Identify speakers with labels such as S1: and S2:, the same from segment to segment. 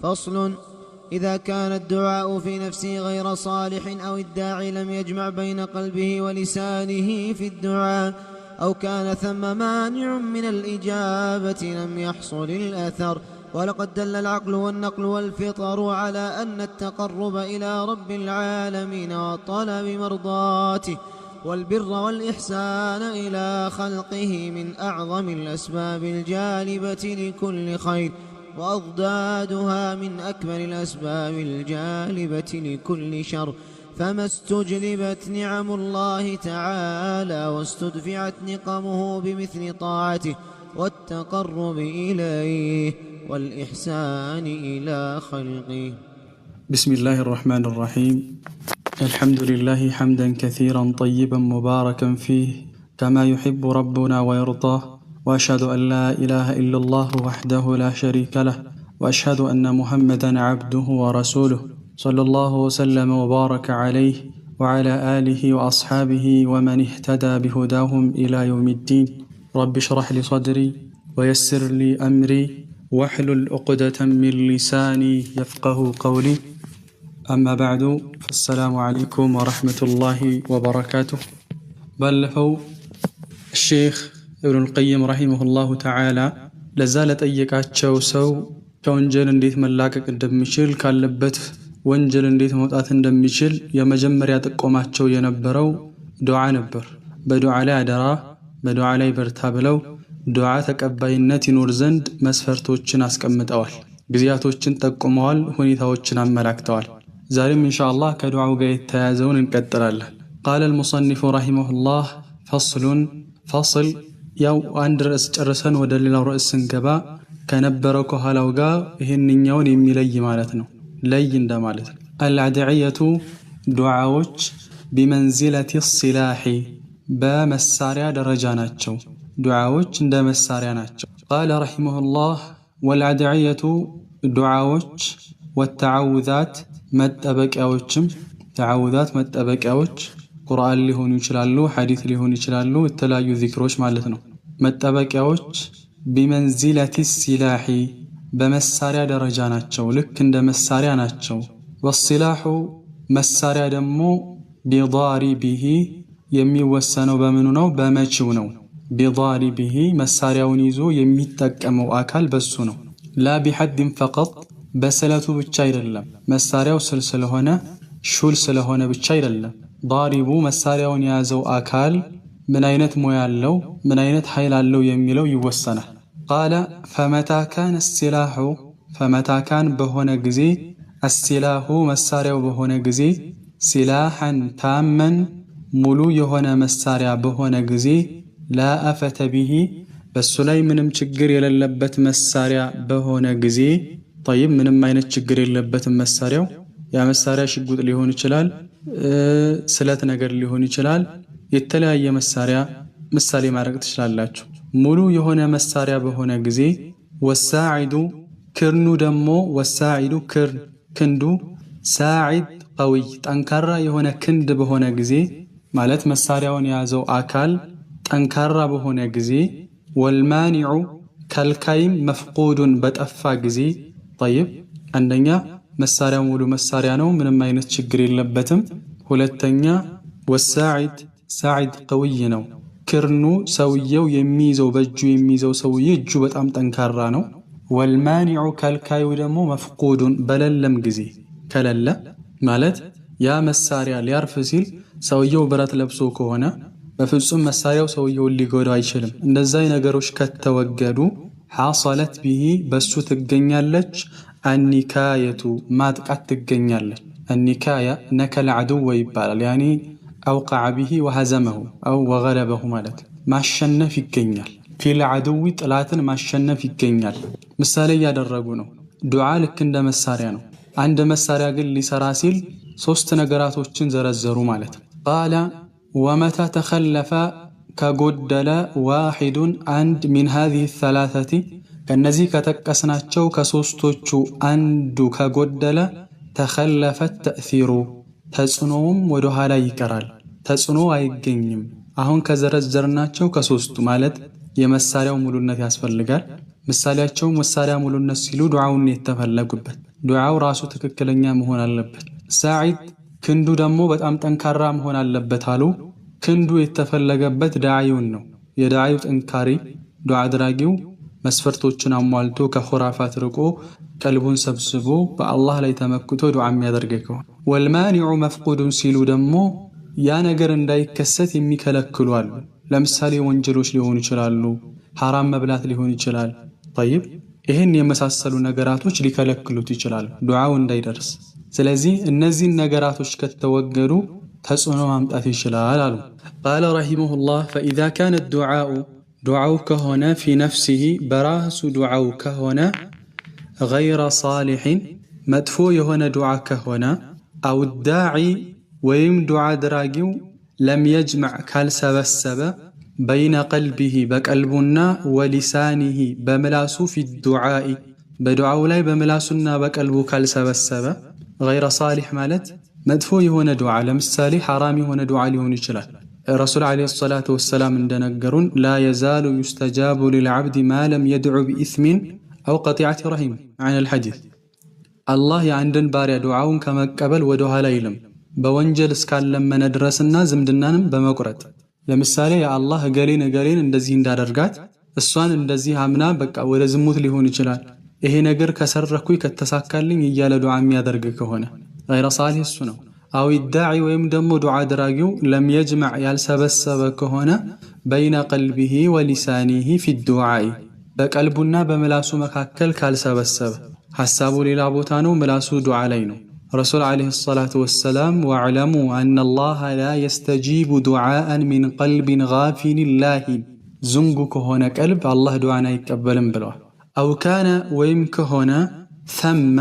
S1: فصل. إذا كان الدعاء في نفسه غير صالح أو الداعي لم يجمع بين قلبه ولسانه في الدعاء، أو كان ثم مانع من الإجابة لم يحصل الأثر. ولقد دل العقل والنقل والفطر على أن التقرب إلى رب العالمين وطلب مرضاته والبر والإحسان إلى خلقه من أعظم الأسباب الجالبة لكل خير، وأضدادها من أكبر الأسباب الجالبة لكل شر. فما استجلبت نعم الله تعالى واستدفعت نقمه بمثل طاعته والتقرب إليه والإحسان إلى خلقه.
S2: بسم الله الرحمن الرحيم. الحمد لله حمدا كثيرا طيبا مباركا فيه كما يحب ربنا ويرضاه، وأشهد أن لا إله إلا الله وحده لا شريك له، وأشهد أن محمدا عبده ورسوله صلى الله وسلم وبارك عليه وعلى آله وأصحابه ومن اهتدى بهداهم إلى يوم الدين. رب اشرح لي صدري ويسر لي أمري واحلل عقدة من لساني يفقه قولي. أما بعد، فالسلام عليكم ورحمة الله وبركاته. بلفوا الشيخ ابن القيم رحمه الله تعالى لازالت أيقاتشو سو كونجل انديت ملاكك اندميشل كاللبت ወንጀል እንዴት መውጣት እንደሚችል የመጀመሪያ ጥቆማቸው የነበረው ዱዓ ነበር። በዱዓ ላይ አደራ፣ በዱዓ ላይ በርታ ብለው ዱዓ ተቀባይነት ይኖር ዘንድ መስፈርቶችን አስቀምጠዋል፣ ጊዜያቶችን ጠቁመዋል፣ ሁኔታዎችን አመላክተዋል። ዛሬም ኢንሻአላህ ከዱዓው ጋር የተያያዘውን እንቀጥላለን። قال المصنف رحمه الله فصل ያው አንድ ርዕስ ጨርሰን ወደ ሌላው ርዕስ ስንገባ ከነበረው ከኋላው ጋር ይሄንኛውን የሚለይ ማለት ነው። ለይ እንደማለት ነው። الأدعية ዱዓዎች بمنزلة السلاح በመሳሪያ ደረጃ ናቸው። ዱዓዎች እንደ መሳሪያ ናቸው። قال رحمه الله والأدعية ዱዓዎች والتعوذات መጠበቂያዎችም ተዓውዛት መጠበቂያዎች ቁርአን ሊሆኑ ይችላሉ፣ ሐዲስ ሊሆኑ ይችላሉ፣ የተለያዩ ዚክሮች ማለት ነው። መጠበቂያዎች بمنزلة السلاح በመሳሪያ ደረጃ ናቸው፣ ልክ እንደ መሳሪያ ናቸው። والسلاح መሳሪያ ደግሞ بضاربه የሚወሰነው በምኑ ነው? በመቺው ነው። بضاربه መሳሪያውን ይዞ የሚጠቀመው አካል በሱ ነው። لا بحد فقط በስለቱ ብቻ አይደለም፣ መሳሪያው ስል ስለሆነ ሹል ስለሆነ ብቻ አይደለም። ضارቡ መሳሪያውን የያዘው አካል ምን አይነት ሙያ አለው፣ ምን አይነት ኃይል አለው የሚለው ይወሰናል። قال فمتى كان السلاح فمتى كان በሆነ ጊዜ السلاح መሳሪያው በሆነ ጊዜ سلاحا تاما ሙሉ የሆነ መሳሪያ በሆነ ጊዜ لا أفت به በሱ ላይ ምንም ችግር የሌለበት መሳሪያ በሆነ ጊዜ طيب ምንም አይነት ችግር የሌለበት መሳሪያው ያ መሳሪያ ሽጉጥ ሊሆን ይችላል፣ ስለት ነገር ሊሆን ይችላል፣ የተለያየ መሳሪያ ምሳሌ ማድረግ ትችላላችሁ። ሙሉ የሆነ መሳሪያ በሆነ ጊዜ ወሳዒዱ ክርኑ ደግሞ ወሳዒዱ ክንዱ ሳዒድ ቀውይ ጠንካራ የሆነ ክንድ በሆነ ጊዜ ማለት መሳሪያውን የያዘው አካል ጠንካራ በሆነ ጊዜ ወልማኒዑ ከልካይም መፍቁዱን በጠፋ ጊዜ طيب አንደኛ መሳሪያው ሙሉ መሳሪያ ነው፣ ምንም አይነት ችግር የለበትም። ሁለተኛ ወሳዒድ ሳዒድ ቀውይ ነው፣ ክርኑ ሰውየው የሚይዘው በእጁ የሚይዘው ሰውዬ እጁ በጣም ጠንካራ ነው። ወልማኒዑ ከልካዩ ደግሞ መፍቁዱን በለለም ጊዜ ከለለ ማለት ያ መሳሪያ ሊያርፍ ሲል ሰውየው ብረት ለብሶ ከሆነ በፍጹም መሳሪያው ሰውየውን ሊጎዳው አይችልም። እንደዛይ ነገሮች ከተወገዱ حصلت به በሱ ትገኛለች النكاية ማጥቃት ትገኛለች። النكاية ነከል عدو ይባላል። يعني أوقع به وهزمه أو وغلبه ማለት ማሸነፍ ይገኛል። في العدو ጥላትን ማሸነፍ ይገኛል። ምሳሌ ያደረጉ ነው። ዱዓ ልክ እንደ መሳሪያ ነው። አንድ መሳሪያ ግን ሊሰራ ሲል ሶስት ነገራቶችን ዘረዘሩ ማለት ነው። قال ومتى تخلف ከጎደለ واحد አንድ من هذه الثلاثة ከነዚህ ከተቀስናቸው ከሶስቶቹ አንዱ ከጎደለ تخلف التأثير ተጽኖም ወደ ኋላ ይቀራል፣ ተጽኖ አይገኝም። አሁን ከዘረዘርናቸው ከሶስቱ ማለት የመሳሪያው ሙሉነት ያስፈልጋል፣ ምሳሌያቸው መሳሪያ ሙሉነት ሲሉ ዱዓውን የተፈለጉበት ዱዓው ራሱ ትክክለኛ መሆን አለበት። ሳዒድ ክንዱ ደግሞ በጣም ጠንካራ መሆን አለበት አሉ። ክንዱ የተፈለገበት ዳዒውን ነው። የዳዒው ጥንካሬ ዱዓ አድራጊው መስፈርቶችን አሟልቶ ከኹራፋት ርቆ ቀልቡን ሰብስቦ በአላህ ላይ ተመክቶ ዱዓ የሚያደርግ ከሆነ ወልማኒዑ መፍቁዱን ሲሉ ደግሞ ያ ነገር እንዳይከሰት የሚከለክሉ አሉ። ለምሳሌ ወንጀሎች ሊሆኑ ይችላሉ፣ ሐራም መብላት ሊሆን ይችላል። طيب ይህን የመሳሰሉ ነገራቶች ሊከለክሉት ይችላል ዱዓው እንዳይደርስ። ስለዚህ እነዚህን ነገራቶች ከተወገዱ ተጽዕኖ ማምጣት ይችላል አሉ። ቃለ ረሂመሁላህ فإذا كان الدعاء ዱዓው ከሆነ في نفسه በራሱ ዱዓው ከሆነ غير صالح መጥፎ የሆነ ዱዓ ከሆነ أو الداعي ወይም ዱዓ አድራጊው ለም يجمع ካልሰበሰበ بين قلبه በቀልቡና ወሊሳኒሂ በምላሱ في الدعاء በዱዓው ላይ በምላሱና በቀልቡ ካልሰበሰበ غير صالح ማለት መጥፎ የሆነ ዱዓ ለምሳሌ ሐራም የሆነ ዱዓ ሊሆን ይችላል። ረሱል ዓለይሂ ሰላቱ ወሰላም እንደነገሩን لا يزال يستجاب للعبد ما لم يدع بإثم أو قطيعة رحم عن الحديث الله የአንድን ባሪያ ዱዓውን ከመቀበል ወደ ኋላ አይልም በወንጀል እስካለመነ ድረስና ዝምድናንም በመቁረጥ ለምሳሌ የአላህ እገሌን እንደዚህ እንዳደርጋት እሷን እንደዚህ አምና በቃ ወደ ዝሙት ሊሆን ይችላል ይሄ ነገር ከሰረኩኝ ከተሳካልኝ እያለ ዱዓ የሚያደርግ ከሆነ غير صالح እሱ ነው። አው ይዳዒ ወይም ደግሞ ዱዓ አድራጊው ለም يجمع ያልሰበሰበ ከሆነ بين قلبه ولسانه في الدعاء በቀልቡና በምላሱ መካከል ካልሰበሰበ ሐሳቡ ሌላ ቦታ ነው ምላሱ ዱዓ ላይ ነው። رسول عليه الصلاة والسلام واعلموا أن الله لا يستجيب دعاء من قلب غافل الله زنقك هنا قلب الله دعانا يقبل بلوه أو كان ويمك هنا ثم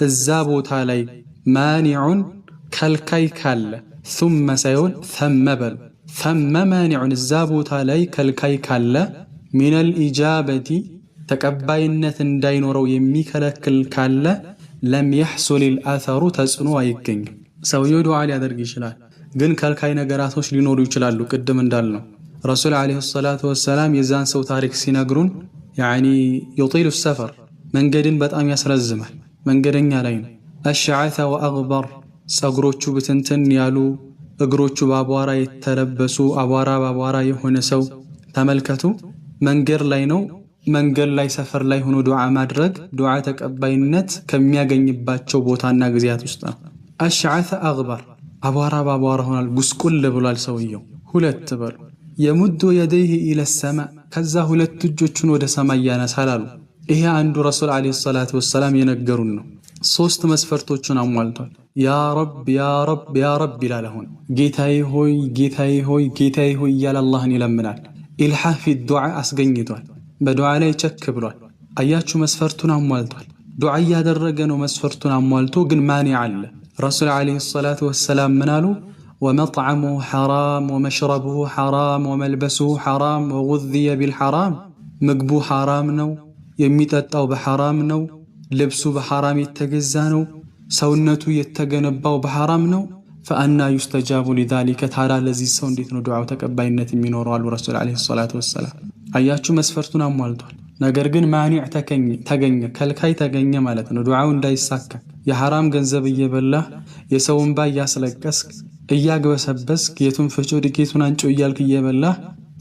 S2: الزابوت علي مانع كالكي كال ثم سيقول ثم بل ثم مانع الزابوت علي كالكي كال من الإجابة تكبينة دينورو يميك لك الكال ለም يحصل الأثر ተጽዕኖ አይገኝ ሰውየው ዱዓ ሊያደርግ ይችላል ግን ከልካይ ነገራቶች ሊኖሩ ይችላሉ። ቅድም እንዳልነው ረሱል ዓለይሂ ሰላቱ ወሰላም የዛን ሰው ታሪክ ሲነግሩን يطيل السفر መንገድን በጣም ያስረዝማል መንገደኛ ላይ ነው። አሽዓተ ወአግበር ጸጉሮቹ ብትንትን ያሉ እግሮቹ በአቧራ የተለበሱ አቧራ በአቧራ የሆነ ሰው ተመልከቱ። መንገድ ላይ ነው መንገድ ላይ ሰፈር ላይ ሆኖ ዱዓ ማድረግ ዱዓ ተቀባይነት ከሚያገኝባቸው ቦታና ግዚያት ውስጥ ነው። አሽዓተ አግበር አቧራ በአቧራ ሆኗል ጉስቁል ብሏል ሰውየው። ሁለት በሉ የሙዱ የደይህ ኢለ ሰማዕ ከዛ ሁለት እጆቹን ወደ ሰማይ ያነሳል አሉ። ይሄ አንዱ ረሱል ዓለይሂ ሰላቱ ወሰላም የነገሩን ነው። ሶስት መስፈርቶችን አሟልቷል። ያ ረብ ያ ረብ ያ ረብ ይላል። አሁን ጌታዬ ሆይ ጌታዬ ሆይ ጌታዬ ሆይ እያለ አላህን ይለምናል። ኢልሃህ ፊ ዱዓ አስገኝቷል። በዱዓ ላይ ቸክ ብሏል። አያችሁ መስፈርቱን አሟልቷል። ዱዓ ያደረገ ነው መስፈርቱን አሟልቶ ግን ማኒ አለ። ረሱል ዓለይሂ ሰላቱ ወሰላም ምን አሉ? ወመጥዐሙሁ ሐራም ወመሽረቡሁ ሐራም ወመልበሱሁ ሐራም ወጉዝየ ቢልሐራም ምግቡ ሐራም ነው የሚጠጣው በሐራም ነው ልብሱ በሐራም የተገዛ ነው ሰውነቱ የተገነባው በሐራም ነው። ፈአና ዩስተጃቡ ሊዛሊከ ታዲያ ለዚህ ሰው እንዴት ነው ዱዓው ተቀባይነት የሚኖረው አሉ ረሱል ዓለይሂ ሰላቱ ወሰላም። አያችሁ መስፈርቱን አሟልቷል። ነገር ግን ማኒዕ ተገኘ ከልካይ ተገኘ ማለት ነው። ዱዓው እንዳይሳካ የሐራም ገንዘብ እየበላህ የሰውን ባ እያስለቀስክ እያግበሰበስክ የቱን ፍጮ ዱቄቱን አንጮ እያልክ እየበላህ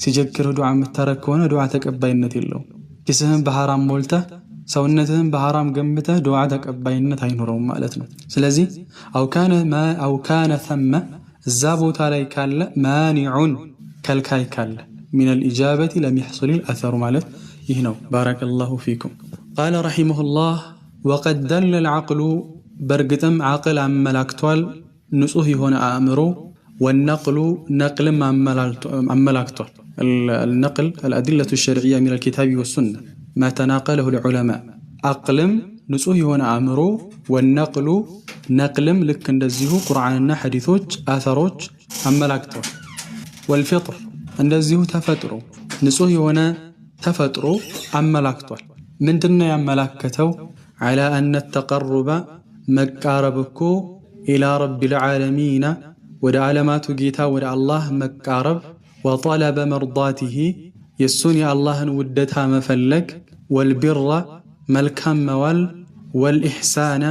S2: ሲጀክርህ ዱዓ የምታረግ ከሆነ ዱዓ ተቀባይነት የለውም። ኪስህን በሐራም ሞልተህ ሰውነትህን በሐራም ገምተህ ዱዓ ተቀባይነት አይኖረውም ማለት ነው። ስለዚህ አው ካነ ثم እዛ ቦታ ላይ ካለ ማኒዑን ከልካይ ካለ من الإجابة لم يحصل الأثر مالت يهنو بارك الله فيكم. قال رحمه الله وقد دل العقل برقتم عقل عن ملاكتوال نصوه هنا أمره والنقل نقل عن ملاكتوال النقل الأدلة الشرعية من الكتاب والسنة ما تناقله العلماء أقلم نصوه هنا أمره والنقل نقلم لك ندزيه قرآننا حديثوج آثروج عن ملاكتوال والفطر እንደዚሁ ተፈጥሮ ንጹህ የሆነ ተፈጥሮ አመላክቷል። ምንድነው ያመላከተው? على أن التقرب መቃረብኮ إلى رب العالمين ወደ ዓለማቱ ጌታ ወደ አላህ መቃረብ وطلب مرضاته የሱን የአላህን ውደታ መፈለግ ወልቢራ መልካም መዋል ወልኢሕሳነ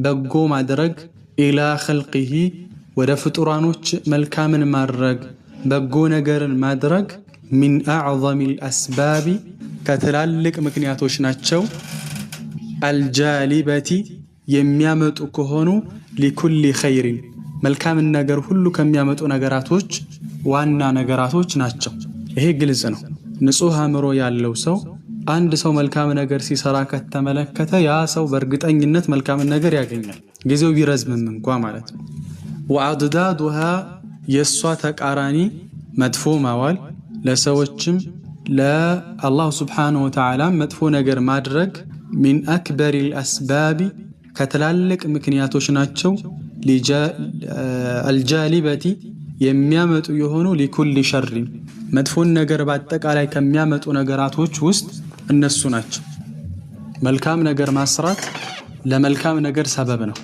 S2: በጎ ማድረግ ኢላ ኸልቂሂ ወደ ፍጡራኖች መልካምን ማድረግ በጎ ነገርን ማድረግ ሚን አዕዘሚል አስባቢ ከትላልቅ ምክንያቶች ናቸው አልጃሊበቲ የሚያመጡ ከሆኑ ሊኩሊ ኸይሪን መልካምን ነገር ሁሉ ከሚያመጡ ነገራቶች ዋና ነገራቶች ናቸው። ይሄ ግልጽ ነው። ንጹህ አእምሮ ያለው ሰው አንድ ሰው መልካም ነገር ሲሰራ ከተመለከተ ያ ሰው በእርግጠኝነት መልካም ነገር ያገኛል፣ ጊዜው ቢረዝምም እንኳ ማለት ነው። ወአድዳዱሃ የሷ ተቃራኒ መጥፎ ማዋል ለሰዎችም ለአላህ ሱብሓነሁ ወተዓላ መጥፎ ነገር ማድረግ ሚን አክበሪል አስባቢ ከትላልቅ ምክንያቶች ናቸው አልጃሊበቲ የሚያመጡ የሆኑ ሊኩል ሸሪን መጥፎን ነገር በአጠቃላይ ከሚያመጡ ነገራቶች ውስጥ እነሱ ናቸው። መልካም ነገር ማስራት ለመልካም ነገር ሰበብ ነው።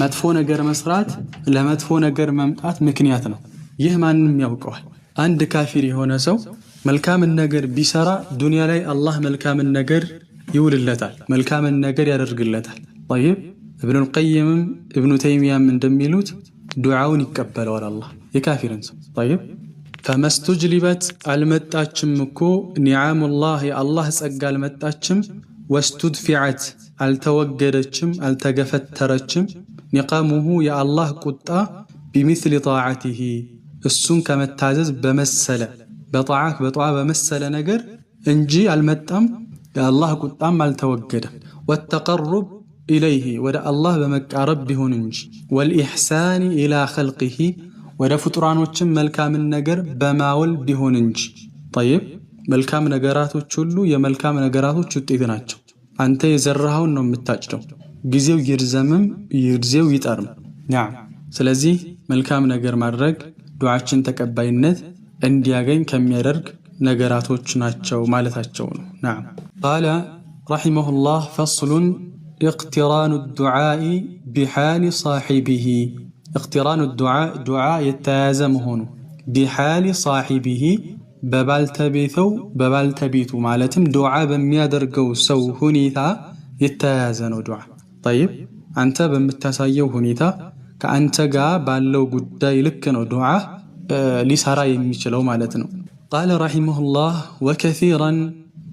S2: መጥፎ ነገር መስራት ለመጥፎ ነገር መምጣት ምክንያት ነው። ይህ ማንም ያውቀዋል። አንድ ካፊር የሆነ ሰው መልካምን ነገር ቢሰራ ዱንያ ላይ አላህ መልካምን ነገር ይውልለታል፣ መልካምን ነገር ያደርግለታል። ጠይብ ኢብኑል ቀይምም ኢብኑ ተይሚያም እንደሚሉት ዱዓውን ይቀበለዋል አላህ የካፊርን ሰው። ጠይብ ፈመስቱጅሊበት አልመጣችም እኮ ኒዓሙላህ የአላህ ጸጋ አልመጣችም፣ ወስቱድፊዐት አልተወገደችም አልተገፈተረችም፣ ኒቀሙሁ የአላህ ቁጣ ቢሚስሊ ጣዓቲሂ እሱን ከመታዘዝ በመሰለ በጣዓ በመሰለ ነገር እንጂ አልመጣም፣ የአላህ ቁጣም አልተወገደም። ወተቀሩብ ኢለይሂ ወደ አላህ በመቃረብ ቢሆን እንጂ ወልኢሕሳኒ ኢላ ኸልቂሂ ወደ ፍጡራኖችም መልካምን ነገር በማወል ቢሆን እንጂ። ጠይብ መልካም ነገራቶች ሁሉ የመልካም ነገራቶች ውጤት ናቸው። አንተ የዘራኸውን ነው የምታጭደው፣ ጊዜው ይርዘምም ጊዜው ይጠርም። ስለዚህ መልካም ነገር ማድረግ ዱዓችን ተቀባይነት እንዲያገኝ ከሚያደርግ ነገራቶች ናቸው ማለታቸው ነው። ቃለ ረሒመሁላህ ፈስሉን اقتران الدعاء بحال صاحبه اقتران الدعاء دعاء يتازمهن بحال صاحبه ببالتبيتو مالتم دعاء بميادرقو سو هنيتا يتازنو دعاء. طيب أنت بمتسايو هنيتا كأنت قا بالو قداي لكنو دعاء لسارا يميشلو مالتنو. قال رحمه الله وكثيرا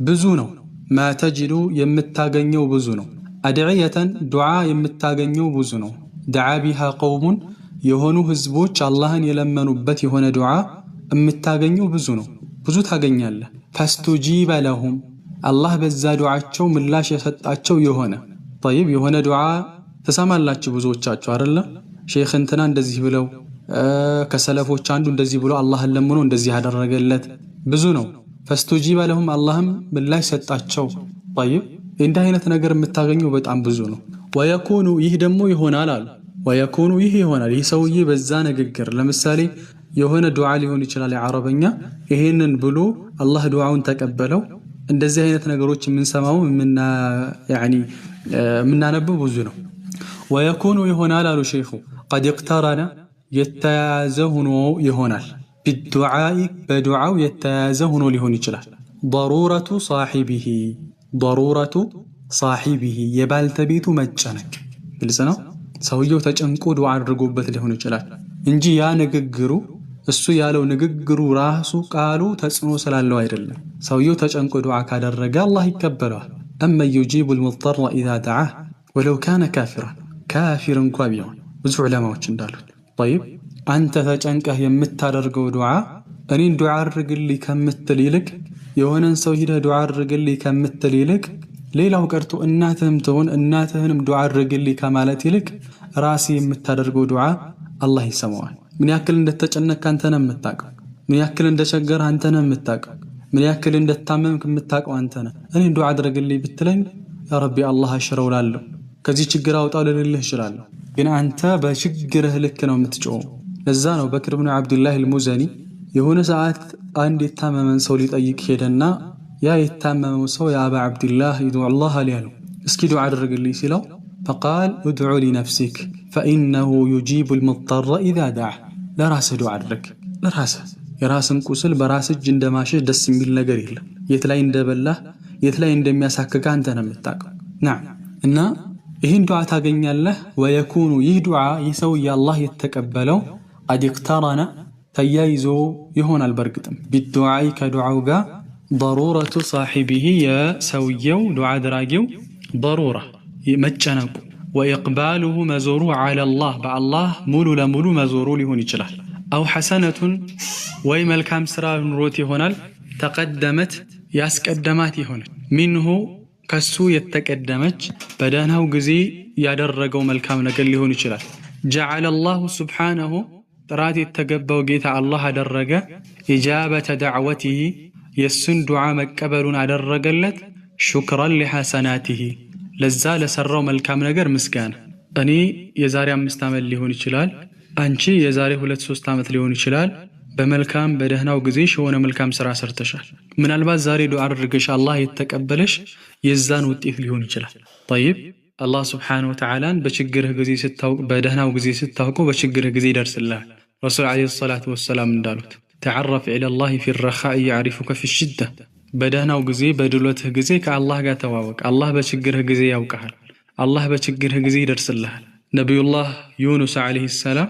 S2: بزونو ما تجدو يمتاقنيو بزونو አድዕየተን ዱዓ የምታገኘው ብዙ ነው። ደዓ ቢሃ ቀውሙን የሆኑ ህዝቦች አላህን የለመኑበት የሆነ ዱዓ የምታገኘው ብዙ ነው፣ ብዙ ታገኛለህ። ፈስቱጂበ ለሁም አላህ በዛ ዱዓቸው ምላሽ የሰጣቸው የሆነ ጠይብ የሆነ ዱዓ ተሰማላችሁ ብዙዎቻችሁ አይደለ? ሼኽ እንትና እንደዚህ ብለው ከሰለፎች አንዱ እንደዚህ ብሎ አላህን ለምኖ እንደዚህ ያደረገለት ብዙ ነው። ፈስቱጂበ ለሁም አላህም ምላሽ ሰጣቸው። ጠይብ እንዲህ አይነት ነገር የምታገኘው በጣም ብዙ ነው። ወየኩኑ ይህ ደግሞ ይሆናል አሉ። ወየኩኑ ይህ ይሆናል ይህ ሰውዬ በዛ ንግግር ለምሳሌ የሆነ ዱዓ ሊሆን ይችላል የዓረበኛ ይሄንን ብሎ አላህ ዱዓውን ተቀበለው። እንደዚህ አይነት ነገሮች የምንሰማው የምናነበው ብዙ ነው። ወየኩኑ ይሆናል አሉ ሼኹ ቀድ እቅተረነ የተያዘ ሆኖ ይሆናል ቢዱዓኢ በዱዓው የተያዘ ሆኖ ሊሆን ይችላል። ضرورة صاحبه ضرورة صاحبه የባልተቤቱ መጨነቅ ግልጽ ነው። ሰውየው ተጨንቆ ዱዓ አድርጎበት ሊሆን ይችላል እንጂ ያ ንግግሩ እሱ ያለው ንግግሩ ራሱ ቃሉ ተጽዕኖ ስላለው አይደለም። ሰውየው ተጨንቆ ዱዓ ካደረገ አላህ ይቀበለዋል። አማ يجيب المضطر إذا دعاه ولو كان كافرا ካፊር እንኳ ቢሆን ብዙ ዑለማዎች እንዳሉት طيب አንተ ተጨንቀህ የምታደርገው ዱዓ እኔን ዱዓ አድርግልኝ ከምትል ይልቅ የሆነን ሰው ሂደህ ዱዓ አድርግልኝ ከምትል ይልቅ ሌላው ቀርቶ እናትህም ትሆን እናትህንም ዱዓ አድርግልኝ ከማለት ይልቅ ራስህ የምታደርገው ዱዓ አላህ ይሰማዋል። ምን ያክል እንደተጨነቅክ አንተ ነህ የምታውቀው፣ ምን ያክል እንደቸገረህ አንተ ነህ የምታውቀው፣ ምን ያክል እንደታመምክ የምታውቀው አንተ ነህ። እኔን ዱዓ አድርግልኝ ብትለኝ ያ ረቢ አላህ አሽረው ላለሁ ከዚህ ችግር አውጣው ልልህ እችላለሁ፣ ግን አንተ በችግርህ ልክ ነው የምትጮኸው። ለዛ ነው በክር ብኑ ዓብድላህ አልሙዘኒ የሆነ ሰዓት አንድ የታመመን ሰው ሊጠይቅ ሄደና ያ የታመመው ሰው ያ አባ ዓብድላህ ይዱዓ አላህ አሊያሉ እስኪ ዱዓ አድርግልኝ ሲለው فقال ادعو لنفسك فإنه يجيب المضطر إذا دعا ለራስህ ዱዓ አድርግ። ለራስህ የራስን ቁስል በራስህ እጅ እንደማሸሽ ደስ የሚል ነገር የለም። የት ላይ እንደበላህ የት ላይ እንደሚያሳክክ አንተ ነው የምታውቀው። ናም እና ይህን ዱዓ ታገኛለህ። ወየኩኑ ይህ ዱዓ ይሰው የአላህ የተቀበለው ቀድ ኢቅተረነ ተያይዞ ይሆናል በርግጥም ቢዱዓኢ ከዱዓው ጋር ضرورة صاحبه የሰውየው ዱዓ አድራጊው ضرورة መጨነቁ وإقباله مزورو على الله بالله مولو لمولو مزورو ليهون يجلال أو حسنة ويملكام سرا نروتي هونال تقدمت ياسقدمات يهون منه كسو يتقدمت بدانه غزي يادرغو ملكام نغل ليهون يجلال جعل الله سبحانه طرات يتقبو جيتا الله ادرغه إجابة دعوته يسن دعاء مقبلون ادرغلت شكرا لحسناته ለዛ ለሰራው መልካም ነገር ምስጋና እኔ የዛሬ 5 ዓመት ሊሆን ይችላል አንቺ የዛሬ 2-3 ዓመት ሊሆን ይችላል በመልካም በደህናው ጊዜሽ የሆነ መልካም ስራ ሰርተሻል ምናልባት ዛሬ ዱዓ አድርገሽ አላህ የተቀበለሽ የዛን ውጤት ሊሆን ይችላል طيب አላህ Subhanahu Wa Ta'ala በችግርህ ጊዜ ስታውቅ በደህናው ጊዜ ስታውቀው በችግርህ ጊዜ ይደርስልሃል ረሱል አለይሂ ሰላቱ ወሰለም እንዳሉት تعرف إلى الله في الرخاء يعرفك في الشدة بدهناو غزي بدلوته غزي كالله غا تواوق الله بچግርህ ጊዜ ያውቃል الله በችግርህ ጊዜ ይደርስልሃል ነብዩላህ ዩኑስ አለይሂ ሰላም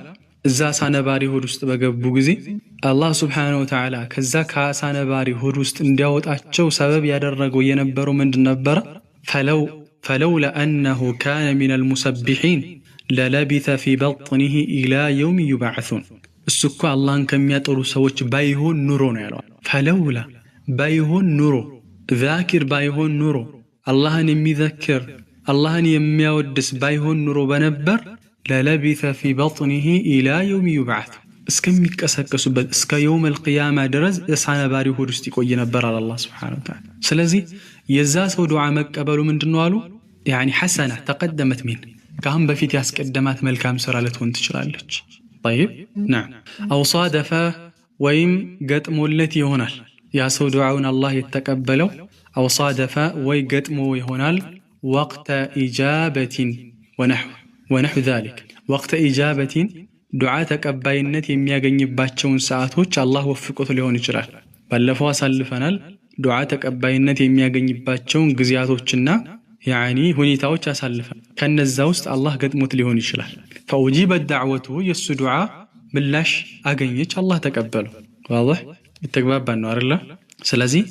S2: እዛ ሳነባሪ ሆድ ውስጥ በገቡ ጊዜ አላህ Subhanahu Wa Ta'ala ከዛ ካሳነባሪ ሆድ ውስጥ እንዲያወጣቸው ሰበብ ያደረገው የነበረው ምንድነበር فلولا انه كان من المسبحين للبث في بطنه الى يوم يبعثون እሱኮ አላህን ከሚያጠሩ ሰዎች ባይሆን ኑሮ ነው ያለው فلولا ባይሆን ኑሮ ذاكر ባይሆን ኑሮ አላህን የሚዘክር አላህን የሚያወድስ ባይሆን ኑሮ በነበር ለለቢث في بطنه الى يوم يبعث እስከሚቀሰቀሱበት እስከ يوم القيامه ድረስ እሳነባሪ ሆድ ውስጥ ይቆይ ነበር አላህ Subhanahu Wa Ta'ala ስለዚህ የዛ ሰው ዱዓ መቀበሉ ምንድነው አሉ يعني حسنه تقدمت من ካሁን በፊት ያስቀደማት መልካም ስራ ልትሆን ትችላለች طيب نعم او صادف ወይም ገጥሞለት ይሆናል يا سو دعاون الله يتقبلوا أو صادف ويقدموا يهونال وقت إجابة ونحو ذلك وقت إجابة دعاء تقباينت የሚያገኝባቸውን ሰዓቶች አላህ ወፍቆት ሊሆን ይችላል ባለፈው አሳልፈናል دعاء تقباينت የሚያገኝባቸውን ግዚያቶችና يعني ሁኔታዎች አሳልፈን ከነዛ ውስጥ አላህ ገጥሞት ሊሆን ይችላል فأجيبت دعوته يسدعاء ምላሽ አገኘች አላህ ተቀበለው واضح ይተግባባን ነው አይደል ስለዚህ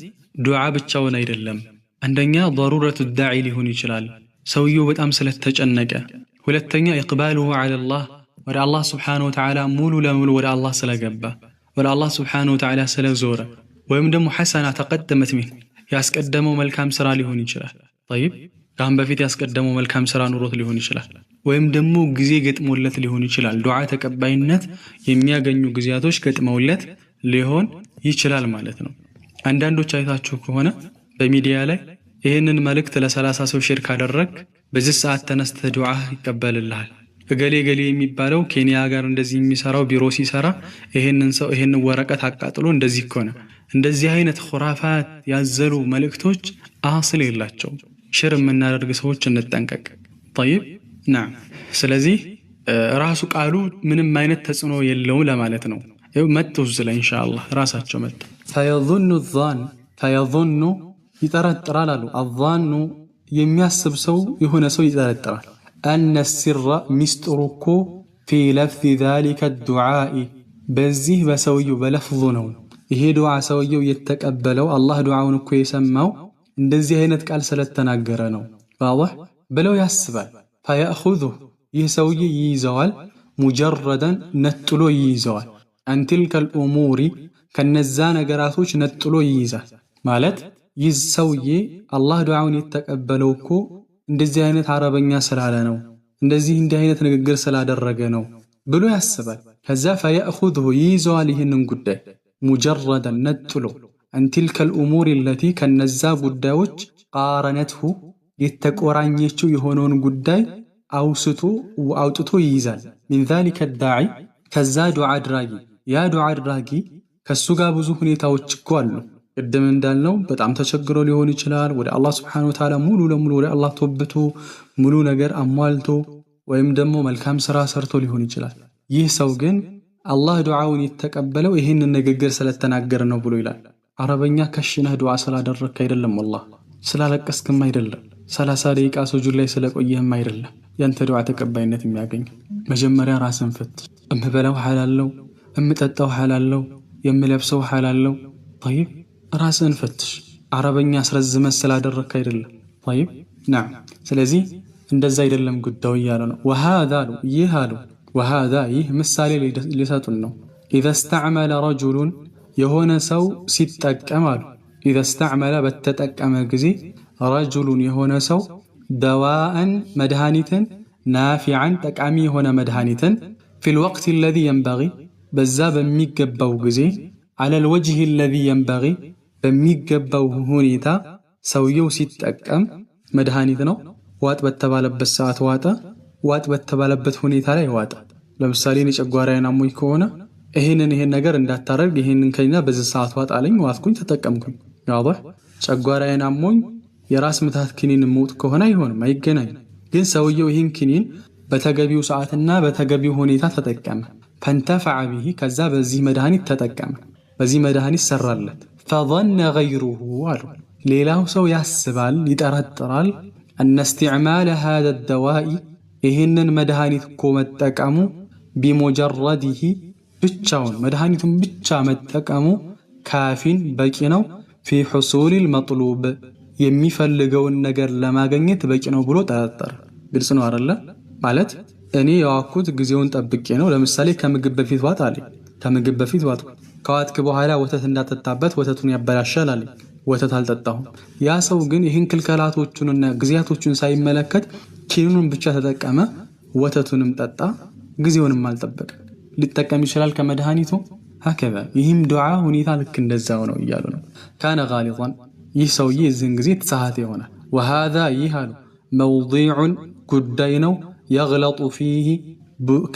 S2: ዱዓ ብቻውን አይደለም አንደኛ ضرورة الداعي ሊሆን ይችላል ሰውየው በጣም ስለተጨነቀ ሁለተኛ إقباله على الله ወደ አላህ Subhanahu Wa Ta'ala ሙሉ ለሙሉ ወደ አላህ ስለገባ ወደ አላህ Subhanahu Wa Ta'ala ስለዞረ ወይም ደግሞ ሐሰና ተቀደመት ምን ያስቀደመው መልካም ስራ ሊሆን ይችላል طيب ካሁን በፊት ያስቀደመው መልካም ስራ ኑሮት ሊሆን ይችላል ወይም ደግሞ ጊዜ ገጥሞለት ሊሆን ይችላል ዱዓ ተቀባይነት የሚያገኙ ግዚያቶች ገጥመውለት ሊሆን ይችላል ማለት ነው አንዳንዶች አይታችሁ ከሆነ በሚዲያ ላይ ይሄንን መልእክት ለ30 ሰው ሼር ካደረክ በዚህ ሰዓት ተነስተ ዱዓ ይቀበልልሃል እገሌ ገሌ የሚባለው ኬንያ ጋር እንደዚህ የሚሰራው ቢሮ ሲሰራ ይሄንን ወረቀት አቃጥሎ እንደዚህ ከሆነ እንደዚህ አይነት ኹራፋት ያዘሉ መልእክቶች አስል የላቸው ሼር የምናደርግ ሰዎች እንጠንቀቅ طيب نعم ስለዚህ ራሱ ቃሉ ምንም አይነት ተጽዕኖ የለውም ለማለት ነው መጥተው ዝለ ኢንሻአላህ ራሳቸው መጥ فيظن يترترال الظن የሚያስብ ሰው የሆነ ሰው ይጠረጥራል ان السر مستركو في لفظ ذلك الدعاء በዚህ በሰውየው በለፍዙ ነው ይሄ ዱዓ ሰውየው የተቀበለው አላህ ዱዓውን እኮ የሰማው እንደዚህ አይነት ቃል ስለተናገረ ነው واضح ብለው ያስባል فياخذه ይህ ሰውዬ ይይዘዋል مجردا ነጥሎ ይይዘዋል عن تلك الامور ከነዛ ነገራቶች ነጥሎ ይይዛል ማለት ይህ ሰውዬ አላህ ዱዓውን የተቀበለው እኮ እንደዚህ አይነት አረበኛ ስላለ ነው እንደዚህ እንዲህ አይነት ንግግር ስላደረገ ነው ብሎ ያስባል ከዛ فياخذه ይይዘዋል ይህንን ጉዳይ مجردا ነጥሎ عن تلك الامور التي ከነዛ ጉዳዮች قارنته የተቆራኘችው የሆነውን ጉዳይ አውጥቶ ይይዛል من ذلك الداعي ከዛ ዱዓ አድራጊ ያ ዱዓ አድራጊ ከሱ ጋር ብዙ ሁኔታዎች እኮ አሉ ቅድም እንዳልነው በጣም ተቸግሮ ሊሆን ይችላል ወደ አላህ Subhanahu Wa Ta'ala ሙሉ ለሙሉ ወደ አላህ ተወብቶ ሙሉ ነገር አሟልቶ ወይም ደግሞ መልካም ስራ ሰርቶ ሊሆን ይችላል ይህ ሰው ግን አላህ ዱዓውን የተቀበለው ይሄንን ንግግር ስለተናገረ ነው ብሎ ይላል አረበኛ ከሽነህ ዱዓ ስላደረክ አይደለም والله ስላለቀስክም አይደለም 30 ደቂቃ ሱጁድ ላይ ስለቆየህም አይደለም ያንተ ዱዓ ተቀባይነት የሚያገኝ። መጀመሪያ ራስን ፈትሽ። እምበላው ሐላል ነው፣ እምጠጣው ሐላል ነው፣ የምለብሰው ሐላል ነው። طيب ራስን ፈትሽ። አረበኛ አስረዝመ ስላደረክ አይደለም። طيب نعم ስለዚህ እንደዛ አይደለም ጉዳዩ እያለ ነው። وهذا وهذا ይህ ምሳሌ ሊሰጡን ነው። إذا استعمل رجل የሆነ ሰው ሲጠቀም አሉ إذا استعمل በተጠቀመ ጊዜ رجل የሆነ ሰው دواءً መድኃኒትን نافعاً ጠቃሚ የሆነ መድኃኒትን في الوقت الذي ينبغي በዛ በሚገባው ጊዜ على الوجه الذي ينبغي በሚገባው ሁኔታ ሰውየው ሲጠቀም መድኃኒት ነው። ዋጥ በተባለበት ሰዓት ዋጠ፣ ዋጥ በተባለበት ሁኔታ ላይ ዋጠ። ለምሳሌ እኔ ጨጓራዬን አሞኝ ከሆነ ይሄን ነገር እንዳታረግ ይሄንን ከኛ በዚህ ሰዓት ዋጥ አለኝ፣ ዋጥኩኝ፣ ተጠቀምኩኝ። ያውህ ጨጓራዬን አሞኝ የራስ ምታት ክኒን ሞት ከሆነ አይሆንም፣ አይገናኝም። ግን ሰውየው ይሄን ክኒን በተገቢው ሰዓትና በተገቢው ሁኔታ ተጠቀመ። ፈንተፈዐ ቢሂ ከዛ በዚህ መድኃኒት ተጠቀመ፣ በዚህ መድኃኒት ሰራለት። ፈظن غيره አሉ ሌላው ሰው ያስባል ይጠረጥራል أن استعمال هذا الدواء ይሄንን መድኃኒት እኮ መጠቀሙ بمجرده ብቻውን መድኃኒቱን ብቻ መጠቀሙ ካፊን በቂ ነው في حصول المطلوب የሚፈልገውን ነገር ለማግኘት በቂ ነው ብሎ ጠረጠረ። ግልጽ ነው አይደለ? ማለት እኔ ያዋኩት ጊዜውን ጠብቄ ነው። ለምሳሌ ከምግብ በፊት ዋጥ አለኝ፣ ከምግብ በፊት ዋጥኩ። ከዋጥክ በኋላ ወተት እንዳጠጣበት ወተቱን ያበላሻል አለኝ፣ ወተት አልጠጣሁም። ያ ሰው ግን ይህን ክልከላቶቹንና ጊዜያቶቹን ሳይመለከት ኪኑን ብቻ ተጠቀመ፣ ወተቱንም ጠጣ፣ ጊዜውንም አልጠበቀ። ሊጠቀም ይችላል ከመድኃኒቱ هكذا ይህም ዱዓ ሁኔታ ልክ እንደዛው ነው እያሉ ነው። ካነ ጋሊጣን ይህ ሰውዬ እዚህን ጊዜ ተሳሃተ ይሆናል። وهذا ይሃሉ موضوع ጉዳይ ነው يغلط فيه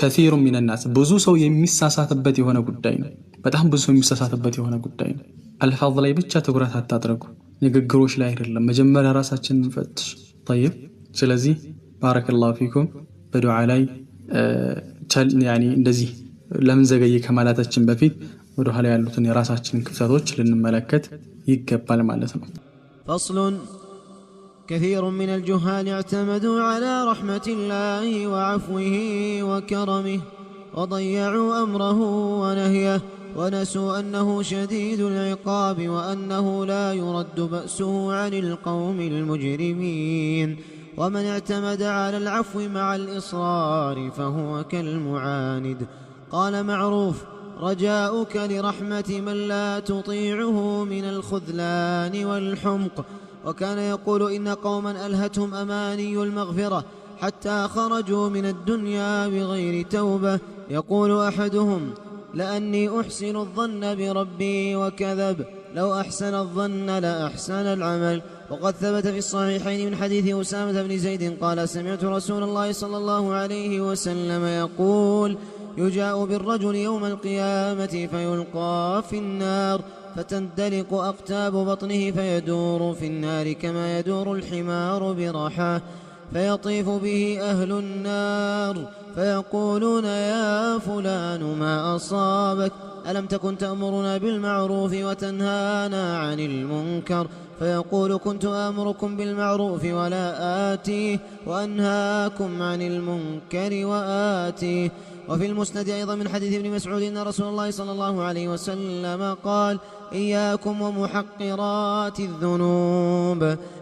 S2: كثير من الناس ብዙ ሰው የሚሳሳትበት የሆነ ጉዳይ ነው። በጣም ብዙ ሰው የሚሳሳትበት የሆነ ጉዳይ ነው። አልፋዝ ላይ ብቻ ትኩረት አታድርጉ፣ ንግግሮች ላይ አይደለም። መጀመሪያ ራሳችንን እንፈትሽ። طيب ስለዚህ ባረከላሁ ፊኩም በዱዓ ላይ እንደዚህ ለምን ዘገየ ከማለታችን በፊት ወደ ኋላ ያሉትን የራሳችንን ክፍተቶች ልንመለከት ይገባል ማለት ነው።
S1: فصل كثير من الجهال اعتمدوا على رحمة الله وعفوه وكرمه وضيعوا أمره ونهيه ونسوا أنه شديد العقاب وأنه لا يرد بأسه عن القوم المجرمين. ومن اعتمد على العفو مع الإصرار فهو كالمعاند. قال معروف: رجاؤك لرحمة من لا تطيعه من الخذلان والحمق. وكان يقول: إن قوما ألهتهم أماني المغفرة حتى خرجوا من الدنيا بغير توبة. يقول أحدهم: لأني أحسن الظن بربي وكذب، لو أحسن الظن لأحسن العمل. وقد ثبت في الصحيحين من حديث أسامة بن زيد قال: سمعت رسول الله صلى الله عليه وسلم يقول: يجاء بالرجل يوم القيامة فيلقى في النار فتندلق أقتاب بطنه فيدور في النار كما يدور الحمار برحاه، فيطيف به أهل النار فيقولون: يا فلان ما أصابك؟ ألم تكن تأمرنا بالمعروف وتنهانا عن المنكر؟ فيقول: كنت آمركم بالمعروف ولا آتيه وأنهاكم عن المنكر وآتيه. وفي المسند أيضا من حديث ابن مسعود أن رسول الله صلى الله عليه وسلم قال: إياكم ومحقرات الذنوب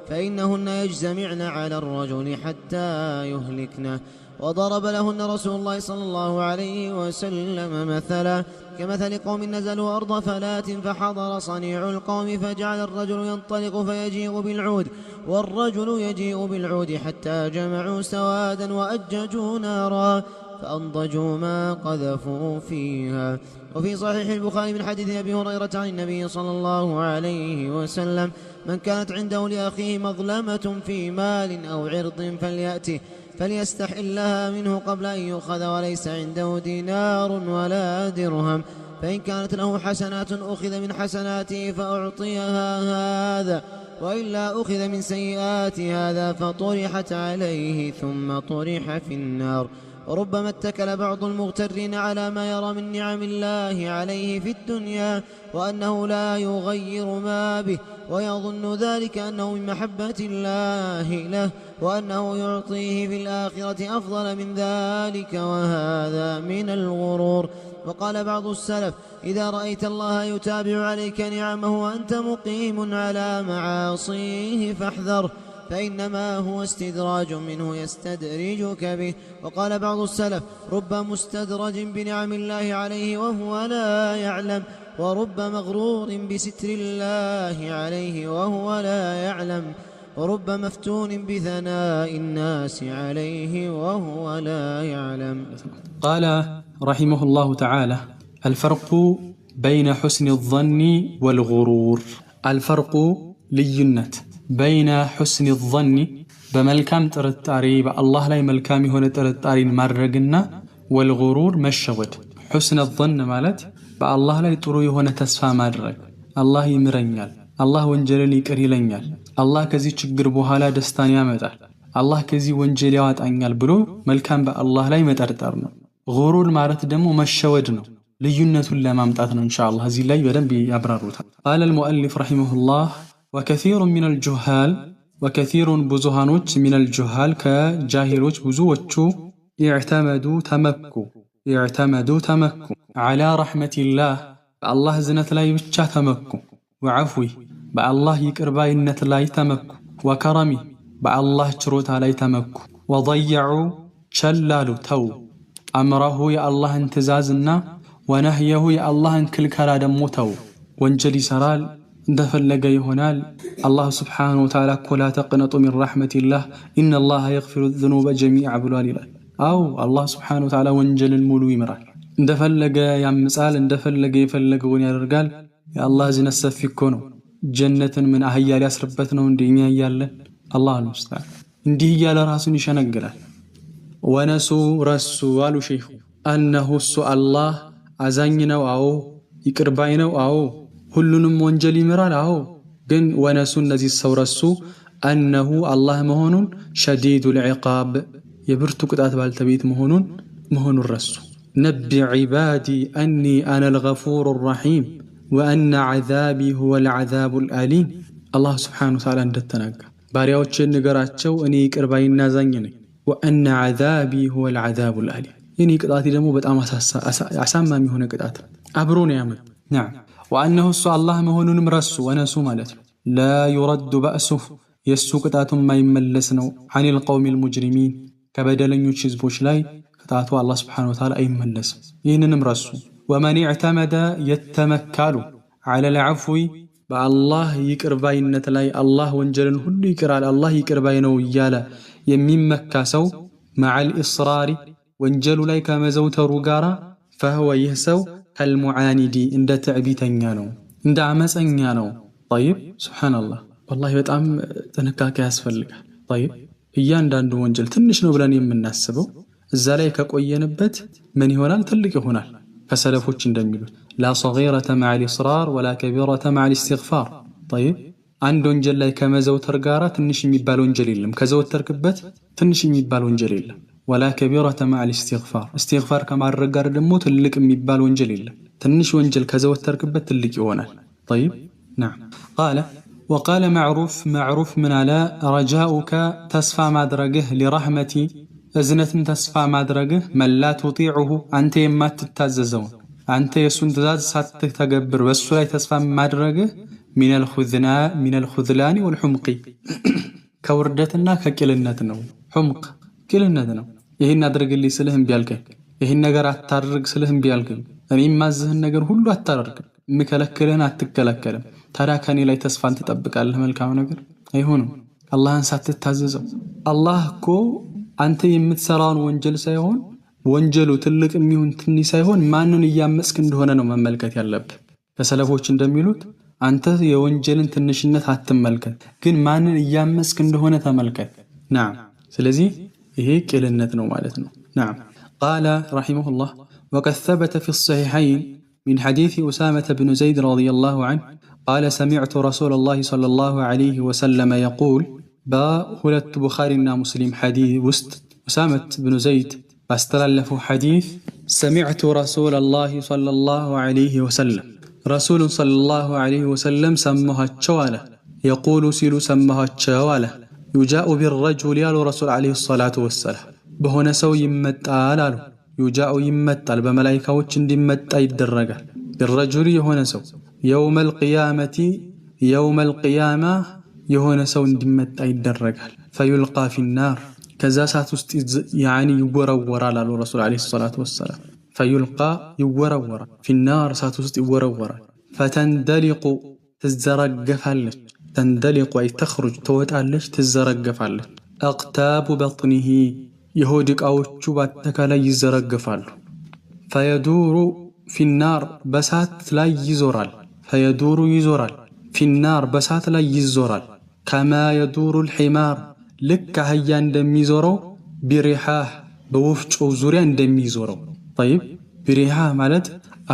S1: فإنهن يجتمعن على الرجل حتى يهلكنه. وضرب لهن رسول الله صلى الله عليه وسلم مثلا كمثل قوم نزلوا أرض فلات فحضر صنيع القوم فجعل الرجل ينطلق فيجيء بالعود والرجل يجيء بالعود حتى جمعوا سوادا وأججوا نارا فأنضجوا ما قذفوا فيها. وفي صحيح البخاري من حديث أبي هريرة عن النبي صلى الله عليه وسلم: من كانت عنده لأخيه مظلمة في مال أو عرض فليأته فليستحلها منه قبل أن يؤخذ وليس عنده دينار ولا درهم، فإن كانت له حسنات أخذ من حسناته فأعطيها هذا، وإلا أخذ من سيئات هذا فطرحت عليه ثم طرح في النار. وربما اتكل بعض المغترين على ما يرى من نعم الله عليه في الدنيا وأنه لا يغير ما به، ويظن ذلك أنه من محبة الله له، وأنه يعطيه في الآخرة أفضل من ذلك، وهذا من الغرور. وقال بعض السلف: إذا رأيت الله يتابع عليك نعمه وأنت مقيم على معاصيه فاحذره، فإنما هو استدراج منه يستدرجك به. وقال بعض السلف: رب مستدرج بنعم الله عليه وهو لا يعلم، ورب مغرور بستر الله عليه وهو لا يعلم، ورب مفتون بثناء الناس عليه وهو لا يعلم.
S2: قال رحمه الله تعالى: الفرق بين حسن الظن والغرور. الفرق لينت بين حسن الظن بملكام ترتاري بالله لا ملكام هنا ترتاري مارغنا والغرور مشود. حسن الظن مالت بالله لا يطرو هنا تسفى مادرغ الله يمرنيال الله ወንጀልን ይቅር ይለኛል الله ከዚህ ችግር በኋላ ደስታን ያመጣል الله ከዚህ ወንጀል ያወጣኛል ብሎ መልካም በአላህ ላይ መጠርጠር ነው። غرور ማለት ደግሞ መሸወድ ነው። ልዩነቱን ለማምጣት ነው ኢንሻአላህ እዚህ ላይ በደንብ ያብራሩታል። قال المؤلف رحمه الله: وكثير من الجهال وكثير بزهانوች من الجهال كجاهلوች ብዙዎቹ اعتمدوا تمكوا على رحمة الله الله زنت ላይ ብቻ ተመኩ وعفوي بالله يقربايነት ላይ ተመኩ وكرمي بالله ችሮታ ላይ ተመኩ وضيعوا ቸላሉ ተው أمره يا الله انتزازنا ونهيه يا الله انكلكلا ደሞ ተው ወንጀል ይሰራል እንደፈለገ ይሆናል الله سبحانه وتعالى لا تقنطوا من رحمة الله إن الله يغفر الذنوب جميعا ብሏል ይላል። አው الله سبحانه وتعالى ወንጀልን ሙሉ ይምራል እንደፈለገ ያምጻል እንደፈለገ ይፈልገውን ያደርጋል። የአላህ ዝነት ሰፊ እኮ ነው። ጀነትን ምን አህያ ሊያስርበት ነው እንደኛ ያያለ አላህ ሙስተዓን እንዲህ ያለ ራሱን ይሸነግራል። ወነሱ ረሱ አሉ ሼኹ أنه الله አዛኝ ነው አዎ ይቅርባይ ነው አዎ ሁሉንም ወንጀል ይምራል አዎ ግን ወነሱ እነዚህ ሰው ረሱ أنه الله መሆኑን شديد العقاب የብርቱ ቅጣት ባልተቤት መሆኑን ረሱ። نبي عبادي أني أنا الغفور الرحيم وأن عذابي هو العذاب الأليم الله سبحانه وتعالى እንደተናገረ ባሪያዎችን ንገራቸው እኔ ይቅርባይና አዛኝ ነኝ وأن عذابي هو العذاب الأليم የኔ ቅጣት ደግሞ በጣም አሳማሚ ሆነ ቅጣት አብሮን ያመጣ نعم وأنه الله መሆኑንም ረሱ ወነሱ ማለት ነው لا يرد بأسه የሱ ቅጣቱም ማይመለስ ነው عن القوم المجرمين ከበደለኞች ህዝቦች ላይ ቅጣቱ አላህ Subhanahu Wa Ta'ala አይመለስም። ይህንንም ረሱ ومن اعتمد يتمكل على العفو بالله ይቅርባይነት ላይ አላህ ወንጀልን ሁሉ ይቅራል አላህ ይቅርባይ ነው እያለ የሚመካ ሰው مع الإصرار ወንጀሉ ላይ ከመዘውተሩ ጋራ فهو يهسو كالمعاند እንደ ትዕቢተኛ ነው እንደ አመፀኛ ነው። طيب سبحان الله والله በጣም ጥንቃቄ ያስፈልጋል። طيب እያንዳንዱ ወንጀል ትንሽ ነው ብለን የምናስበው እዛ ላይ ከቆየንበት ምን ይሆናል ትልቅ ይሆናል። فسلفوች እንደሚሉት لا صغيرة مع الإصرار ولا كبيرة مع الاستغفار. طيب አንድ ወንጀል ላይ ከመዘውተር ጋራ ትንሽ የሚባል ወንጀል የለም ከዘውተርክበት ትንሽ የሚባል ወንጀል የለም ولا كبيرة مع الاستغفار استغفار ከማድረግ ጋር ደግሞ ትልቅ የሚባል ወንጀል የለም ትንሽ ወንጀል ከዘውተርክበት ትልቅ ይሆናል። طيب نعم قال وقال معروف من على رجاؤك تسفى مدرجه لرحمتي እዝነትን ተስፋ ማድረግህ መላ تطيعه አንተ የማትታዘዘው አንተ የሱን ትእዛዝ ሳትተገብር በሱ ላይ ተስፋ ማድረግህ من الخذلان والحمق ከውርደትና ከቅልነት ነው። حمق ቅልነት ነው። ይሄን አድርግልኝ ስለህም ቢያልከኝ ይሄን ነገር አታድርግ ስለህም ቢያልከኝ እኔ ማዝህን ነገር ሁሉ አታደርግ ምከለከለን አትከለከለም ታዲያ ከኔ ላይ ተስፋን ትጠብቃለህ መልካም ነገር አይሆንም አላህን ሳትታዘዘው። አላህ እኮ አንተ የምትሰራውን ወንጀል ሳይሆን ወንጀሉ ትልቅ የሚሆን ትንሽ ሳይሆን ማንን እያመጽክ እንደሆነ ነው መመልከት ያለብህ። ከሰለፎች እንደሚሉት አንተ የወንጀልን ትንሽነት አትመልከት ግን ማንን እያመጽክ እንደሆነ ተመልከት። نعم ስለዚህ ይሄ ቅልነት ነው ማለት ነው። نعم قال رحمه الله وقد ثبت في الصحيحين من حديث أسامة بن زيد رضي الله عنه قال سمعت رسول الله صلى الله عليه وسلم يقول بخلت بخارينا مسلم حديث وست أسامة بن زيد باستلالفو حديث سمعت رسول الله صلى الله عليه وسلم رسول صلى الله عليه وسلم سمها الشوالة يقول سيلو سمها الشوالة يجاء بالرجل يالو رسول عليه الصلاة والسلام بهنا سو يمتال يجاء يمتال بملائكة وچن يمتال يدرقال بالرجل يهنا سو يوم القيامة يهنا سو يمتال يدرقال فيلقى في النار كذا ساتوست يعني يورورا لالو رسول عليه الصلاة والسلام فيلقى يورورا في النار ساتوست يورورا فتندلق تزرقفالش تندلق أي تخرج توتالش تزرقفالش أقتاب بطنه يهودك أو تشوباتك لا يزرقفالو فيدور في النار بسات لا يزورال فيدور يزورال في النار بسات لا يزورال كما يدور الحمار لك هيا اندميزورو بريحاه بوفچو زوريا اندميزورو طيب بريحاه مالت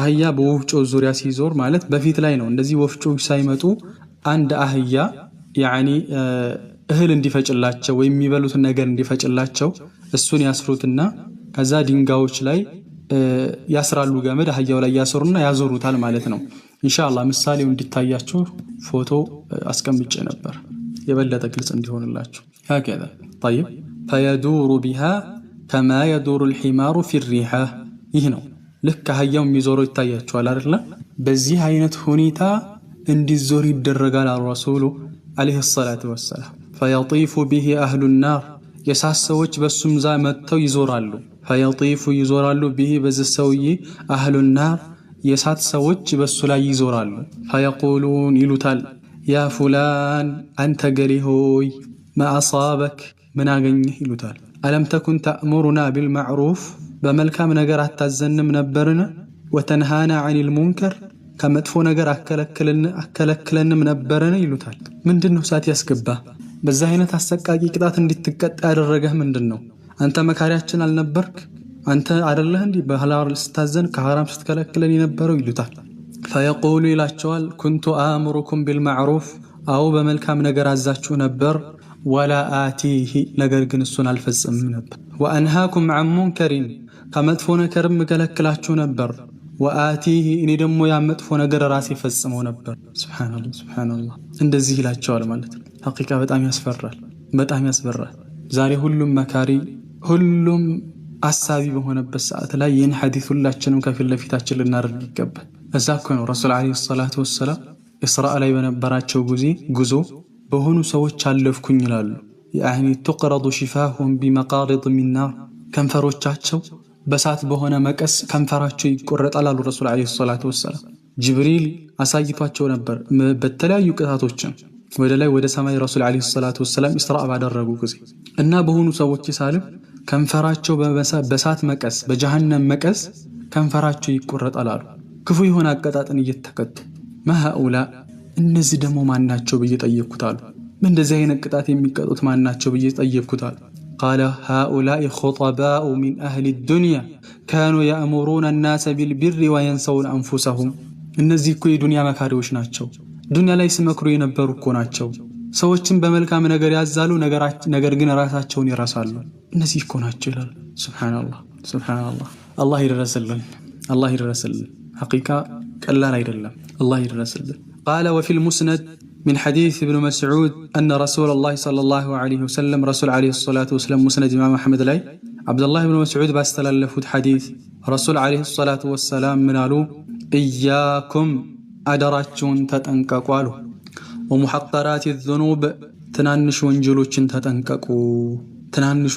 S2: هيا بوفچو زوريا سيزور مالت بفيت لاي ነው እንደዚህ ወፍጮች ሳይመጡ አንድ አህያ يعني እህል እንዲፈጭላቸው ወይ የሚበሉት ነገር እንዲፈጭላቸው እሱን ያስሩትና ከዛ ድንጋዮች ላይ ያስራሉ ገመድ አህያው ላይ ያስሩና ያዞሩታል ማለት ነው ኢንሻአላህ ምሳሌው እንዲታያችሁ ፎቶ አስቀምጬ ነበር የበለጠ ግልጽ እንዲሆንላችሁ هكذا طيب فيدور بها كما يدور الحمار في الريحة ይህነው ልክ አህያው የሚዞረው ይታያችኋል አይደል በዚህ አይነት ሁኔታ እንዲዞር ይደረጋል ረሱሉ عليه الصلاة والسلام فيطيف به أهل النار يساسوች በሱም ዛ መተው ይዞራሉ فيطيف ይዞራሉ به በዘሰውይ أهل النار የሳት ሰዎች በሱ ላይ ይዞራሉ فيقولون ይሉታል يا فلان أنت قريهوي ما أصابك من أغنيه يلوتال ألم تكن تأمرنا بالمعروف بملكام نجر تزنم نبرنا وتنهانا عن المنكر كما تفو نجر أكلكلن منبرنا يلوتال من دنو سات يسكبه بزاهنة السكاكي كدات اندي تكت الرجه من دنو أنت مكارياتنا النبرك أنت على الله اندي بهلار الاستاذن كهرام ستكلكلن ينبرو يلوتال فيقول إلى الشوال كنت آمركم بالمعروف أو بملكام نجر عزاتشو نبر ولا آتيه نجر جنسون الفزم نبر وأنهاكم عن منكر كما تفون كرم كلكلاتشو نبر وآتيه إني دمو يا مدفو نجر راسي فزمو نبر سبحان الله سبحان الله عند الزيلات شوال مالت حقيقة بتأم يسفرال زاري هلهم مكاري هلهم أسابي بهنا بس لا ين حديث الله تشنم كفي الله في تاجل النار الكب أزاكون رسول عليه الصلاة والسلام إسراء علي بنبراتشو جزو بهونو سوت شالفكن يلالو يعني تقرض شفاههم بمقارض من نار كم فروتشاتشو بسات بهونا مكس كم فراتشو يقرط على الرسول عليه الصلاة والسلام جبريل أسايتواتشو نبر بتلايو قطاتوچن ወደ ላይ ወደ ሰማይ ረሱል አለይሂ ሰላቱ ወሰለም ኢስራእ ባደረጉ ጊዜ እና በሆኑ ሰዎች ሳልፍ ከንፈራቸው በሳት መቀስ በጀሃነም መቀስ ከንፈራቸው ይቆረጣል አሉ ክፉ የሆነ አቀጣጥን እየተከቱ ማሃኡላ እነዚህ ደሞ ማናቸው በየጠየቁታሉ ምን እንደዚህ አይነት ቅጣት የሚቀጡት ማናቸው በየጠየቁታሉ قال هؤلاء خطباء من أهل الدنيا كانوا يأمرون الناس بالبر وينسون أنفسهم እነዚህ እኮ የዱንያ መካሪዎች ናቸው ዱንያ ላይ ሲመክሩ የነበሩ እኮ ናቸው ሰዎችን በመልካም ነገር ያዛሉ ነገር ግን ራሳቸውን ይረሳሉ እነዚህ እኮ ናቸው ይላል ሱብሃንአላህ አላህ ይደረስልን حقيقة ቀላል አይደለም አላህ ይደረስልን قال وفي المسند من حديث ابن مسعود أن رسول الله صلى الله عليه وسلم رسول عليه الصلاة والسلام مسند إمام أحمد لي عبد الله بن مسعود باستلفت حديث رسول عليه الصلاة والسلام منالو إياكم أدراتشون تتنككوا ومحقرات الذنوب تنانش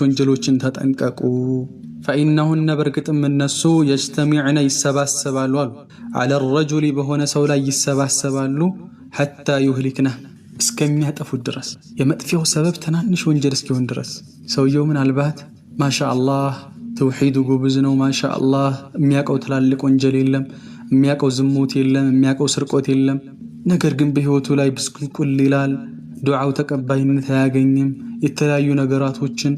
S2: وانجلوچن تتنككوا فإنهن بركت من النسو يجتمعن يسباسبالو على الرجل بهنا سولا يسباسبالو حتى يهلكنا اسكمياطفو درس يمطفيو سبب تنانش وانجل اسكيون درس سويو من البات ما شاء الله توحيد ጎብዝ ነው ما شاء الله የሚያቀው ትላልቅ ወንጀል የለም የሚያቀው ዝሙት የለም የሚያቀው ስርቆት የለም ነገር ግን በህይወቱ ላይ ብስቁልቁል ይላል ዱዓው ተቀባይነት አያገኝም የተለያዩ ነገራቶችን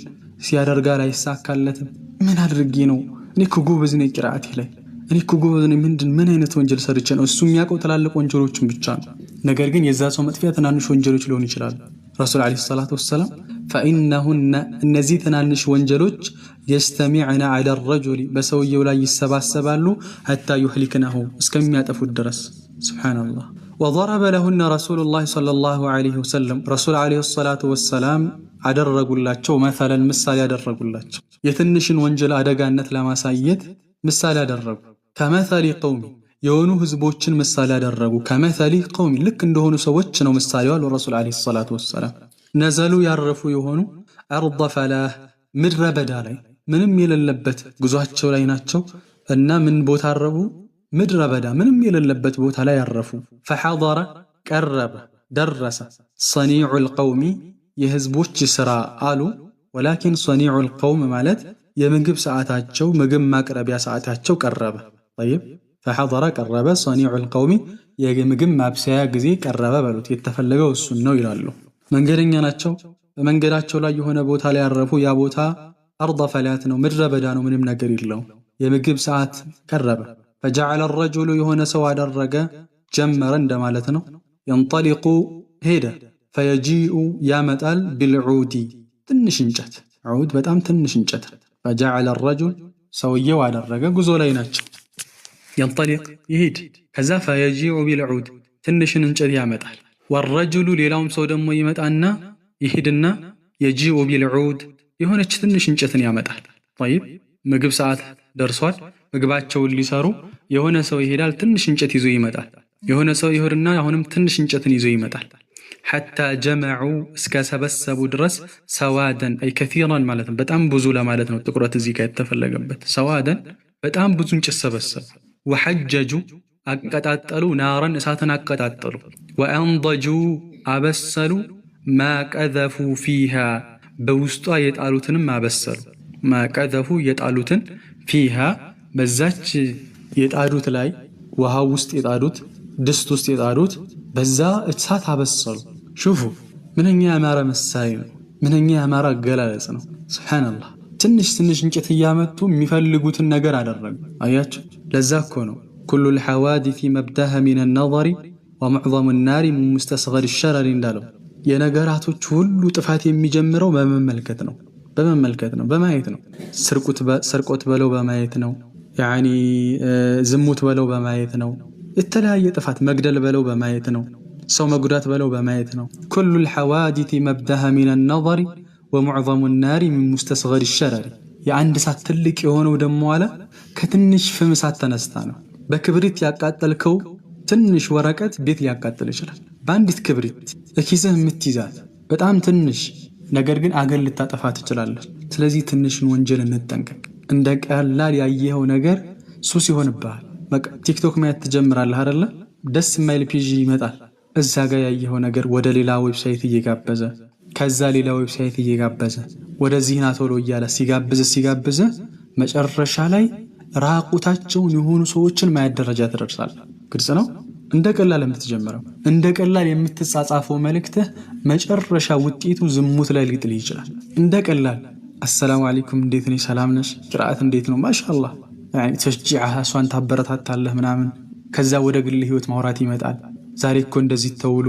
S2: ሲያደርጋ ላይ ሳካለትም ምን አድርጌ ነው እኔ ጎበዝ ነኝ ቅራአቴ ላይ እኔ ጎበዝ ነኝ ምን አይነት ወንጀል ሰርቼ ነው እሱ የሚያቀው ትላልቅ ወንጀሎችን ብቻ ነው ነገር ግን የዛ ሰው መጥፊያ ትናንሽ ወንጀሎች ሊሆን ይችላል ረሱል አለይሂ ሰላቱ ወሰለም فإنهن النزي تنانش وانجلوج يستمعن على الرجل بسوي ولا يسباسبالو حتى يهلكنه اسكميات الدرس سبحان الله. وضرب لهن رسول الله صلى الله عليه وسلم رسول عليه الصلاة والسلام አደረጉላቸው مثلا ምሳሌ ያደረጉላቸው የትንሽን ወንጀል አደጋነት ለማሳየት ምሳሌ ያደረጉ ከመثل قوم የሆኑ ህዝቦችን ምሳሌ ያደረጉ ከመثل قوم ልክ እንደሆኑ ሰዎች ነው ምሳሌው አሉ ረሱል አለይሂ ሰላቱ ወሰለም ነዘሉ ያረፉ የሆኑ አርض ፈላህ ምድረ በዳ ላይ ምንም የሌለበት ጉዟቸው ላይ ናቸው እና ምን ቦታ አረፉ ምድረ በዳ ምንም የሌለበት ቦታ ላይ ያረፉ فحضر ቀረበ ደረሰ صنيع القوم የህዝቦች ስራ አሉ ولكن صنيع القوم ማለት የምግብ ሰዓታቸው ምግብ ማቅረቢያ ሰዓታቸው ቀረበ طيب فحضر ቀረበ صنيع القوم የምግብ ማብሰያ ጊዜ ቀረበ በሉት የተፈለገው እሱ ነው ይላሉ መንገደኛ ናቸው በመንገዳቸው ላይ የሆነ ቦታ ላይ ያረፉ ያ ቦታ አርض ፈላት ነው ምድረ በዳ ነው ምንም ነገር የለው የምግብ ሰዓት ቀረበ فجعل الرجل የሆነ ሰው አደረገ ጀመረ እንደማለት ነው ينطلق ሄደ فيجيء يامطال بالعود ትንሽ እንጨት عود በጣም ትንሽ እንጨት فجعل الرجل ሰውየው አደረገ ጉዞ ላይ ናቸው ينطلق ይሄድ ከዛ فيجيء بالعود ትንሽን እንጨት ያመጣል والرجل ሌላውም ሰው ደግሞ ይመጣና ይሄድና يجيء بالعود የሆነች ትንሽ እንጨትን ያመጣል طيب ምግብ ሰዓት ደርሷል ምግባቸውን ሊሰሩ የሆነ ሰው ይሄዳል ትንሽ እንጨት ይዞ ይመጣል የሆነ ሰው ይሄድና አሁንም ትንሽ እንጨትን ይዞ ይመጣል حتى جمعوا እስከሰበሰቡ ድረስ سوادا اي كثيرا ማለት ነው በጣም ብዙ ለማለት ነው ጥቁረት እዚህ ጋር የተፈለገበት سوادا በጣም ብዙ እንጨት ሰበሰቡ وحججوا አቀጣጠሉ ናራን እሳትን አቀጣጠሉ وانضجوا አበሰሉ ما قذفوا فيها በውስጧ የጣሉትንም አበሰሉ ما قذفوا የጣሉትን فيها በዛች የጣዱት ላይ ውሃው ውስጥ የጣዱት ድስት ውስጥ የጣዱት በዛ እሳት አበሰሉ شوفوا ምንኛ ያማረ ምሳሌ ነው ምንኛ ያማረ አገላለጽ ነው ሱብሃንአላህ ትንሽ እንጨት ያመጡ የሚፈልጉትን ነገር አደረጉ አያችሁ ለዛ እኮ ነው كل الحوادث مبداها من النظر ومعظم النار من مستصغر الشرر እንዳለው የነገራቶች ሁሉ ጥፋት የሚጀምረው በመመልከት ነው በማየት ነው ስርቆት በለው በማየት ነው ያኒ ዝሙት በለው በማየት ነው የተለያየ ጥፋት መግደል በለው በማየት ነው ሰው መጉዳት በለው በማየት ነው كل الحوادث مبداها من النظر ومعظم النار من مستصغر الشرر የአንድ ሰዓት ትልቅ የሆነው ደሞ አለ ከትንሽ ፍም ሰዓት ተነስታ ነው በክብሪት ያቃጠልከው ትንሽ ወረቀት ቤት ሊያቃጥል ይችላል በአንዲት ክብሪት ለኪስህ የምትይዛት በጣም ትንሽ ነገር ግን አገል ልታጠፋ ትችላለች ስለዚህ ትንሽን ወንጀል እንጠንቀቅ እንደ ቀላል ያየኸው ነገር ሱስ ይሆንብሃል በቃ ቲክቶክ ማየት ትጀምራለህ አይደለ ደስ የማይል ፒጂ ይመጣል እዛ ጋር ያየኸው ነገር ወደ ሌላ ዌብሳይት እየጋበዘ ከዛ ሌላ ዌብሳይት እየጋበዘ ወደዚህ ና ቶሎ እያለ ሲጋብዝ መጨረሻ ላይ ራቁታቸውን የሆኑ ሰዎችን ማየት ደረጃ ተደርሳል ግልጽ ነው እንደ ቀላል የምትጀምረው እንደ ቀላል የምትጻጻፈው መልእክትህ መጨረሻ ውጤቱ ዝሙት ላይ ሊጥል ይችላል እንደ ቀላል السلام عليكم እንዴት ነሽ ሰላም ነሽ ቅራአት እንዴት ነው ማሻአላህ يعني ተሽጂዓها ሷን ታበረታታለህ ምናምን ከዛ ወደ ግል ህይወት ማውራት ይመጣል ዛሬ እኮ እንደዚህ ተውሉ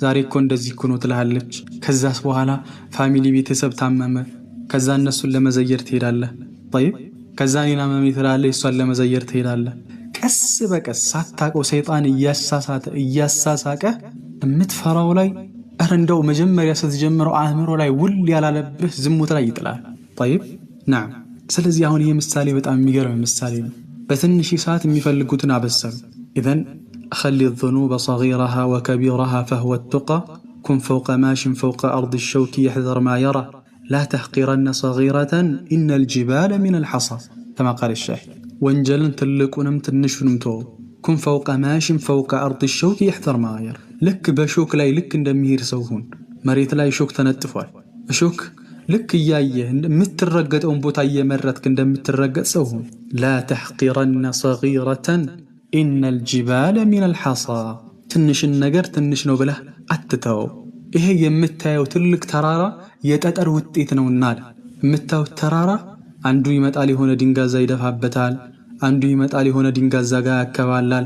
S2: ዛሬ እኮ እንደዚህ እኮ ነው ትላለች ከዛስ በኋላ ፋሚሊ ቤተሰብ ታመመ ከዛ እነሱን ለመዘየር ትሄዳለህ طيب ከዛ እኔና ማሚ ትላለች እሷን ለመዘየር ትሄዳለህ ቀስ በቀስ ሳታቀው ሰይጣን እያሳሳቀ የምትፈራው ላይ እንደው መጀመሪያ ስትጀምረው አእምሮ ላይ ውል ያላለብህ ዝሙት ላይ ይጥላል طيب نعم ስለዚህ አሁን ይሄ ምሳሌ በጣም የሚገርም ምሳሌ ነው በትንሽ ሰዓት የሚፈልጉትን አበሰሉ اذا خلي الذنوب صغيرها وكبيرها فهو التقى كن فوق ماش فوق أرض الشوك يحذر ما يرى لا تحقرن صغيرة إن الجبال من الحصى كما قال الشاهد وانجلن تلقونم تنشونم تو كن فوق ماش فوق أرض الشوك يحذر ما يرى لك بشوك لاي لك እንደሚሄድ ሰው ሁን መሬት ላይ ሾክ ተነጥፏል ሾክ لك እያየ የምትረገጠውን ቦታ እየመረጥክ እንደምትረገጥ ሰው ሁን لا تحقرن صغيرة إن الجبال من الحصى ትንሽን ነገር ትንሽ ነው ብለህ አትተው ይሄ የምታየው ትልቅ ተራራ የጠጠር ውጤት ነውና የምታየው ተራራ አንዱ ይመጣል የሆነ ድንጋዛ ይደፋበታል አንዱ ይመጣል የሆነ ድንጋዛ ጋር ያከባላል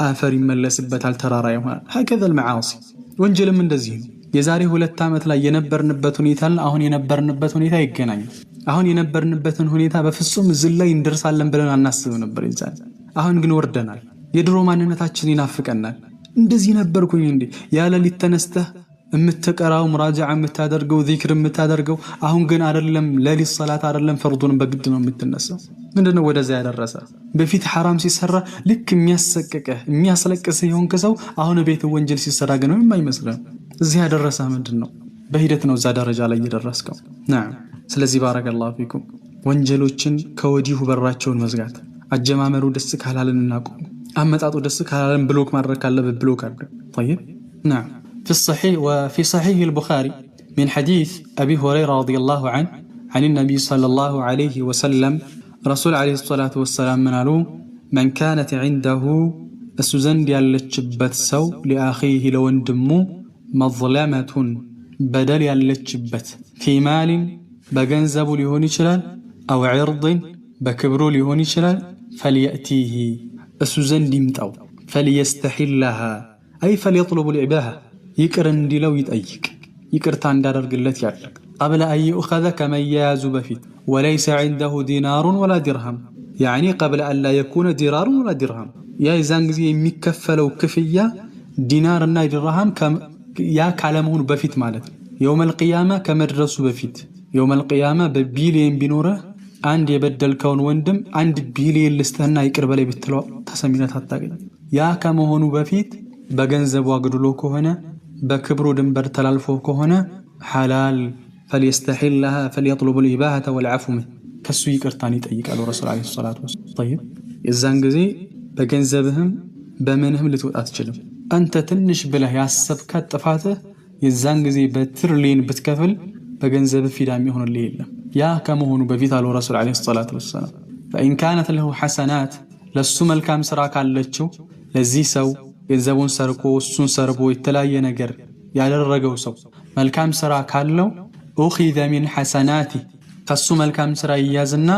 S2: አፈር ይመለስበታል ተራራ ይሆናል هكذا المعاصي ወንጀልም እንደዚህ ነው የዛሬ 2 ዓመት ላይ የነበርንበት ሁኔታና አሁን የነበርንበት ሁኔታ ይገናኛል አሁን የነበርንበትን ሁኔታ በፍጹም ዝላይ እንደርሳለን ብለን አናስብ ነበር ይዛል። አሁን ግን ወርደናል። የድሮ ማንነታችን ይናፍቀናል። እንደዚህ ነበርኩኝ እንዴ ያለ ሊተነስተህ እምትቀራው ሙራጃዓ እምታደርገው ዚክር እምታደርገው አሁን ግን አይደለም ለሊት ሰላት አይደለም ፈርዱን በግድ ነው የምትነሳው። ምንድነው ወደዛ ያደረሰ? በፊት حرام ሲሰራ ልክ የሚያሰቀቀህ የሚያስለቅስህ ይሆን ከሰው አሁን ቤት ወንጀል ሲሰራ ግን የማይመስልህ እዚህ ያደረሰ ምንድነው? በሂደት ነው እዛ ደረጃ ላይ እየደረስከው። نعم ስለዚህ ባረከላሁ ፊኩም ወንጀሎችን ከወዲሁ በራቸውን መዝጋት። አጀማመሩ ደስ ካላልን እናቆም። አመጣጡ ደስ ካላልን ብሎክ ማድረግ ካለበት ብሎክ አድርግ። طيب نعم في الصحيح وفي صحيح البخاري من حديث أبي هريرة رضي الله عنه عن النبي صلى الله عليه وسلم رسول عليه الصلاة والسلام من قالوا من كانت عنده السوزن ديال لتشبت سو لأخيه لو اندمو مظلمة بدل يالتشبت في مال بجنزب ليهوني شلال أو عرض بكبرو ليهوني شلال فليأتيه السوزن ديمتاو فليستحلها أي فليطلب العباها يكرن دي لو يتأيك يكرتان دارر قلت يعلق قبل أن يؤخذ كما ياز بفيت وليس عنده دينار ولا درهم يعني قبل أن لا يكون دينار ولا درهم يا زانجزي مكفلو كفية دينارنا درهم كم يا كلامون بفيت مالت يوم القيامة كمدرسو بفيت يوم القيامة ببيلين بنوره عند يبدل كون وندم عند بيلين لستهنا يقرب لي بتلو تسمينات حتى يا كم هونو بفيت بجنزب واقدلو كهنا بكبرو دنبر تلالفو كهنا حلال فليستحلها فليطلب الإباحة والعفو منه كسو يقرتاني تأيك على الرسول عليه الصلاة والسلام. طيب الزنجزي بجنزبهم بمنهم لتوقات جلم أنت تنش بله يعصبك تفاته الزنجزي بترلين بتكفل بجنزب في دامي هون اللي إلا يا كم هون بفيت على الرسول عليه الصلاة والسلام. فإن كانت له حسنات للسمل كام سراك على لتشو لزي سو ገንዘቡን ሰርቆ እሱን ሰርቦ የተለያየ ነገር ያደረገው ሰው መልካም ስራ ካለው أخذ من حسناته ከሱ መልካም ስራ ይያዝና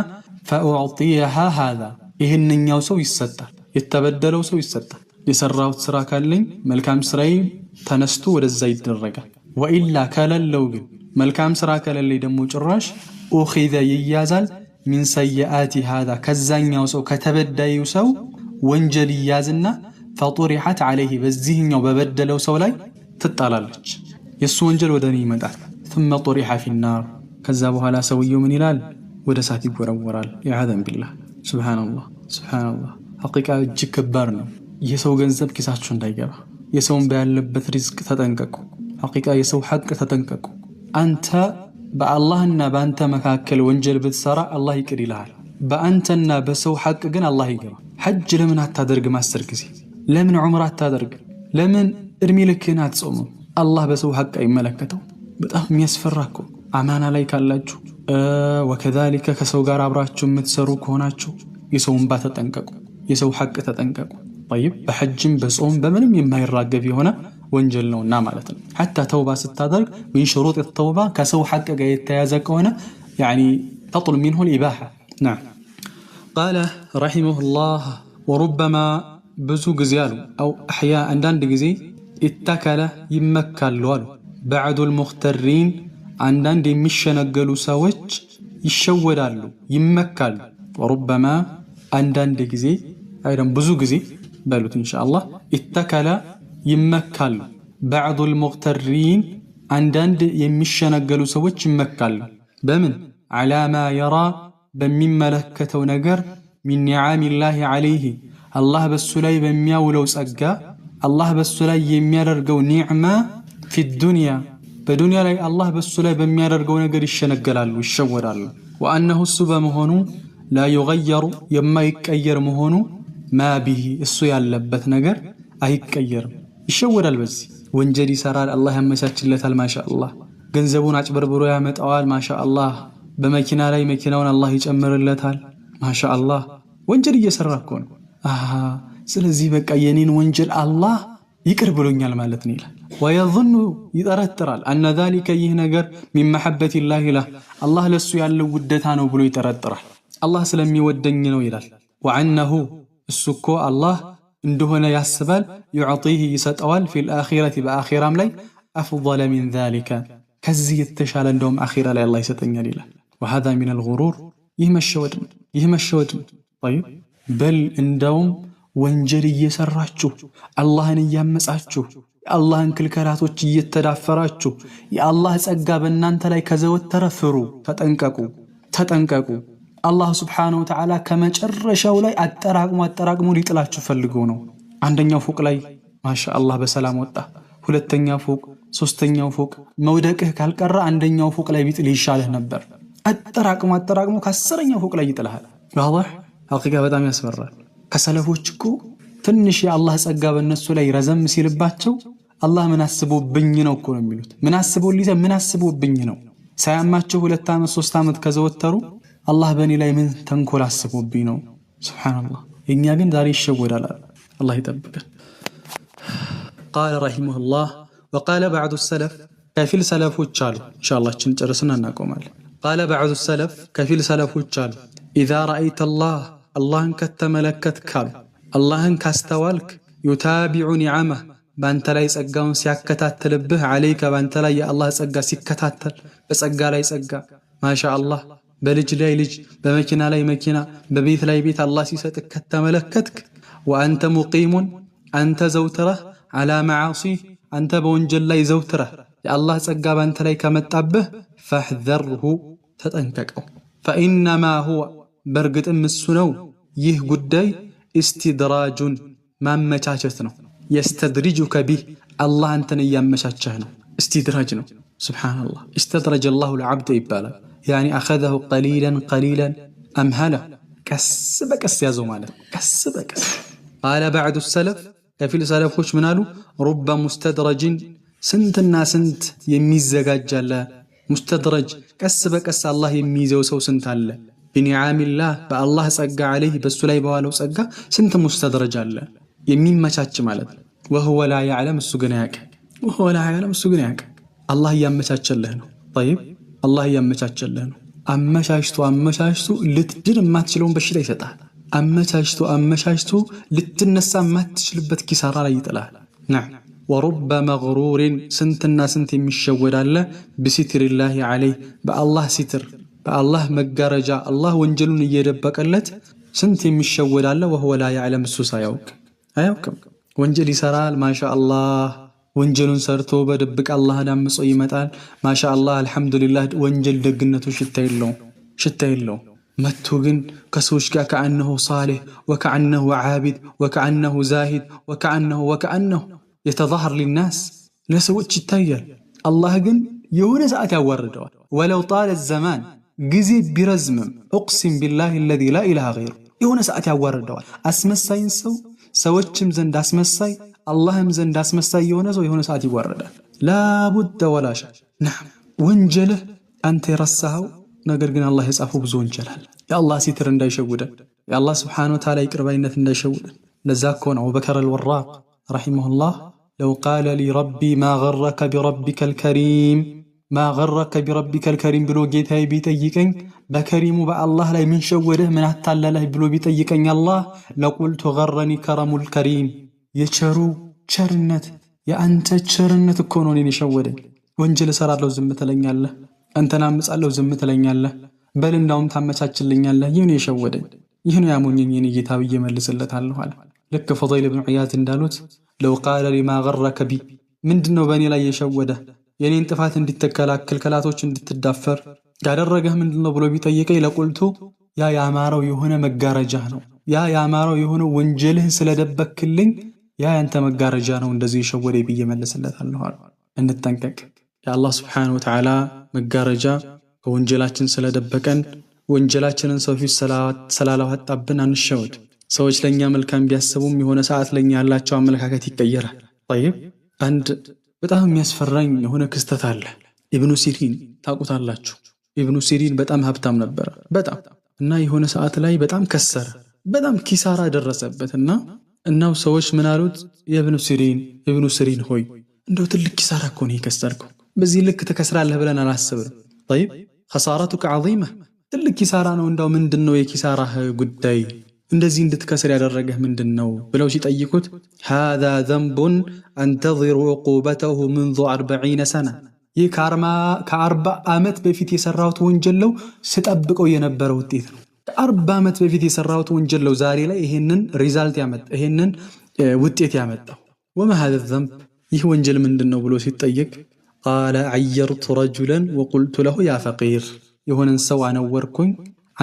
S2: فأعطيها هذا ይህንኛው ሰው ይሰጣል የተበደለው ሰው ይሰጣል። የሰራውት ስራ ካለኝ መልካም ስራይ ተነስቶ ወደዛ ይደረጋል። وإلا ከለለው ግን መልካም ስራ ከለለይ ደግሞ ጭራሽ أخذ ይያዛል من سيئات هذا ከዛኛው ሰው ከተበዳዩ ሰው ወንጀል ይያዝና فطرحت عليه بزيهنيو ببدلو سو لاي تطالالج يسو وانجل ودني يمطال ثم طرح في النار كذا بحالا سويو من يلال ودا سات يغورورال يعذن بالله سبحان الله سبحان الله حقيقه اجك كبار ነው የሰው ገንዘብ ኪሳችሁ እንዳይገባ የሰውን ባያለበት ሪዝቅ ተጠንቀቁ حقيقه የሰው ሐቅ ተጠንቀቁ አንተ በአላህና በአንተ መካከል ወንጀል ብትሰራ አላህ ይቅር ይልሃል በአንተና በሰው ሐቅ ግን አላህ ይገባ ሐጅ ለምን አታደርግ ማስተር ጊዜ ለምን ዑምራ አታደርግ ለምን እድሜ ልክህን አትጾም አላህ በሰው ሐቅ አይመለከተው በጣም የሚያስፈራኩ አማና ላይ ካላችሁ ወከذلك ከሰው ጋር አብራችሁ የምትሰሩ ከሆናችሁ የሰውን ባ ተጠንቀቁ የሰው ሐቅ ተጠንቀቁ طيب በሐጅም በጾም በምንም የማይራገብ የሆነ ወንጀል ነውና ማለት ነው حتى توبه ስታደርግ من شروط التوبه ከሰው ሐቅ ጋር የተያዘ ከሆነ يعني تطلب منه الاباحه نعم قال رحمه الله وربما بزو غزيالو او احياء عندند غزي اتكل يمكالو بعد المخترين عندند يمشنغلو سوچ يشودالو يمكالو وربما عندند غزي ايضا بزو غزي بلوت ان شاء الله اتكل يمكالو بعض المغترين عندند يمشنغلو سوچ يمكالو بمن على ما يرى بمملكته نجر من نعم الله عليه الله بالسلاي بمياولو صقا الله بالسلاي يمياررغو نعمه في الدنيا بدنيا لاي الله بالسلاي بمياررغو ነገር ይሸነገላሉ ይሸወዳሉ وانه السبب مهونو لا يغير يما يقير مهونو ما به እሱ ያለበት ነገር አይቀየርም ይሸወዳል በዚህ ወንጀል ይሰራል አላህ ያመቻችለታል ማሻአላህ ገንዘቡን አጭበርብሮ ያመጣዋል ማሻአላህ በመኪና ላይ መኪናውን አላህ ይጨምርለታል ማሻአላህ ወንጀል እየሰራኮ ነው ስለዚህ በቃ የኔን ወንጀል አላህ ይቅር ብሎኛል ማለት ነው ይላል ويظن يترترال ان ذلك ይህ ነገር من محبه الله له الله ለሱ ያለው ውደታ ነው ብሎ ይተረጥራል አላህ ስለሚወደኝ ነው ይላል وعنه እሱኮ አላህ እንደሆነ ያስባል يعطيه يسطوال في الاخره باخرام ላይ افضل من ذلك ከዚህ የተሻለ እንደውም አኺራ ላይ አላህ ይሰጠኛል ይላል وهذا من الغرور يهمشودن طيب بل اندوم ወንጀል እየሰራችሁ አላህን እያመጻችሁ የአላህን ክልከላቶች እየተዳፈራችሁ የአላህ ጸጋ በእናንተ ላይ ከዘወተረ ፍሩ ተጠንቀቁ አላህ Subhanahu Wa Ta'ala ከመጨረሻው ላይ አጠራቅሞ ሊጥላችሁ ፈልጎ ነው አንደኛው ፎቅ ላይ ማሻአላህ በሰላም ወጣ ሁለተኛው ፎቅ ሶስተኛው ፎቅ መውደቅህ ካልቀረ አንደኛው ፎቅ ላይ ቢጥል ይሻልህ ነበር አጠራቅሞ ከአስረኛው ፎቅ ላይ ይጥልሃል ዋضح ሐቂቃ በጣም ያስፈራል ከሰለፎች እኮ ትንሽ የአላህ ጸጋ በእነሱ ላይ ረዘም ሲልባቸው አላህ ምን አስቦብኝ ነው እኮ ነው የሚሉት ምን አስቦብኝ ነው ሳያማቸው 2 አመት 3 አመት ከዘወተሩ አላህ በእኔ ላይ ምን ተንኮል አስቦብኝ ነው ሱብሃንአላህ የኛ ግን ዛሬ ይሸወዳል አላህ ይጠብቀን قال رحمه الله وقال بعض السلف كفيل سلفوች አሉ ኢንሻአላህ ጨርሰና እናቆማለን قال بعض السلف كفيل سلفوች አሉ اذا رايت اللهن كتملكت كال اللهن كاستوالك يتابع نعمه بانت لاي ጸጋውን ሲያከታተልብህ عليك بانت لاي يا الله ጸጋ ሲከታተል በጸጋ ላይ ጸጋ ማሻአላህ በልጅ ላይ ልጅ በመኪና ላይ መኪና በቤት ላይ ቤት አላህ ሲሰጥክ ከተመለከትክ وانت مقيم انت زوتره على معاصي انت በወንጀል ላይ ዘውትረህ يا الله ጸጋ بانت ላይ ከመጣብህ فاحذره ተጠንቀቀው فانما هو በርግጥም እሱ ነው ይህ ጉዳይ استدراجን ማመቻቸት ነው يستدرجك به الله አንተን ያመቻቸህ ነው استدراج ነው سبحان الله استدرج الله العبد ይባላል يعني اخذه قليلا امهله ቀስ በቀስ ያዘው ማለት ቀስ በቀስ قال بعد السلف ከፊል ሰለፎች ምን አሉ رب مستدرج ስንትና ስንት የሚዘጋጃለ مستدرج ቀስ በቀስ አላህ የሚይዘው ሰው ስንት አለ بنعم الله بالله ጸጋ عليه በሱ ላይ በዋለው ጸጋ ስንት مستدرج አለ የሚመቻች ማለት وهو لا يعلم እሱ ግን ያውቅ አላህ ያመቻቸልህ ነው طيب አላህ ያመቻቸልህ ነው አመቻችቶ ልትድን የማትችለውን በሽታ ይሰጣል አመቻችቶ ልትነሳ የማትችልበት ኪሳራ ላይ ይጥላል نعم ورب مغرور سنتنا سنت የሚሸወዳለ بستر الله عليه بالله ستر بالله መጋረጃ አላህ ወንጀሉን እየደበቀለት ስንት የሚሸወዳለ وهو لا يعلم السوس አያውቅም ወንጀል ይሰራል ማሻአላህ ወንጀሉን ሰርቶ በድብቅ አላህን አምጾ ይመጣል ማሻአላህ አልহামዱሊላህ ወንጀል ደግነቱ ሽታ የለው መጥቶ ግን ከሰዎች ጋር كأنه صالح وكأنه عابد وكأنه زاهد وكأنه يتظاهر للناس ለሰዎች ይታያል አላህ ግን የሆነ ሰዓት ያዋርደዋል ولو طال الزمان ጊዜ ቢረዝምም اقسم بالله الذي لا اله غيره የሆነ ሰዓት ያዋርደዋል አስመሳይን ሰዎችም ዘንድ አስመሳይ አላህም ዘንድ አስመሳይ የሆነ ሰው የሆነ ሰዓት ይዋረዳል لا بد ولا شك نعم ወንጀልህ አንተ ረሳኸው ነገር ግን አላህ የጻፈው ብዙ ወንጀል አለ የአላህ ሲትር እንዳይሸውደን የአላህ Subhanahu Wa Ta'ala ይቅርባይነት እንዳይሸውደን ለዛ ከሆነ አቡበከር አልወራቅ رحمه الله لو قال لي ربي ما غرك بربك الكريم ብሎ ጌታዬ ቢጠይቀኝ በከሪሙ በአላህ ላይ ምን ሸወደህ ምን አታለለህ ብሎ ቢጠይቀኝ አላህ ለቁልቱ غرني كرم الكريم የቸሩ ቸርነት የአንተ ቸርነት እኮ ነው እኔን የሸወደኝ ወንጀል ሰራለሁ ዝም ትለኛለህ አንተና አምጻለሁ ዝም ትለኛለህ በል እንዳውም ታመቻችልኛለህ ይሄን የሸወደኝ ይሄን ያሞኘኝ እኔ ጌታ ብዬ መልስለታለሁ አለ ልክ ፈضيل ابن عياض እንዳሉት لو قال لي ما غرك بي ምንድነው በእኔ ላይ የሸወደህ የኔን ጥፋት እንድትከላከል ከላቶች እንድትዳፈር ያደረገህ ምንድነው ብሎ ቢጠይቀኝ ለቁልቱ ያ ያማረው የሆነ መጋረጃ ነው ያ ያማረው የሆነ ወንጀልህን ስለደበክልኝ ያ ያንተ መጋረጃ ነው እንደዚህ የሸወደኝ ብዬ መልስለታለሁ እንጠንቀቅ የአላህ Subhanahu Wa Ta'ala መጋረጃ ከወንጀላችን ስለደበቀን ወንጀላችንን ሰው ፊት ስላላወጣብን አንሸወድ ሰዎች ለኛ መልካም ቢያስቡም የሆነ ሰዓት ለኛ ያላቸው አመለካከት ይቀየራል طيب አንድ በጣም የሚያስፈራኝ የሆነ ክስተት አለ ኢብኑ ሲሪን ታውቁታላችሁ ኢብኑ ሲሪን በጣም ሀብታም ነበር በጣም እና የሆነ ሰዓት ላይ በጣም ከሰረ በጣም ኪሳራ ደረሰበትና እናው ሰዎች ምን አሉት ኢብኑ ሲሪን ሆይ እንደው ትልቅ ኪሳራ እኮ ነው የከሰርከው በዚህ ልክ ተከስራለህ ብለን አላስብም طيب خسارتك عظيمه ትልቅ ኪሳራ ነው እንደው ምንድነው የኪሳራህ ጉዳይ እንደዚህ እንድትከስር ያደረገህ ምንድነው ብለው ሲጠይቁት هذا ذنب انتظر عقوبته منذ 40 سنه ይህ ከ40 ዓመት በፊት የሰራሁት ወንጀል ነው ስጠብቀው የነበረ ውጤት ነው። ከ40 ዓመት በፊት የሰራሁት ወንጀል ነው ዛሬ ላይ ይሄንን ሪዛልት ያመጣ ይሄንን ውጤት ያመጣው። ወማ هذا الذنب ይህ ወንጀል ምንድነው ብሎ ሲጠየቅ قال عيرت رجلا وقلت له يا فقير የሆነን ሰው አነወርኩኝ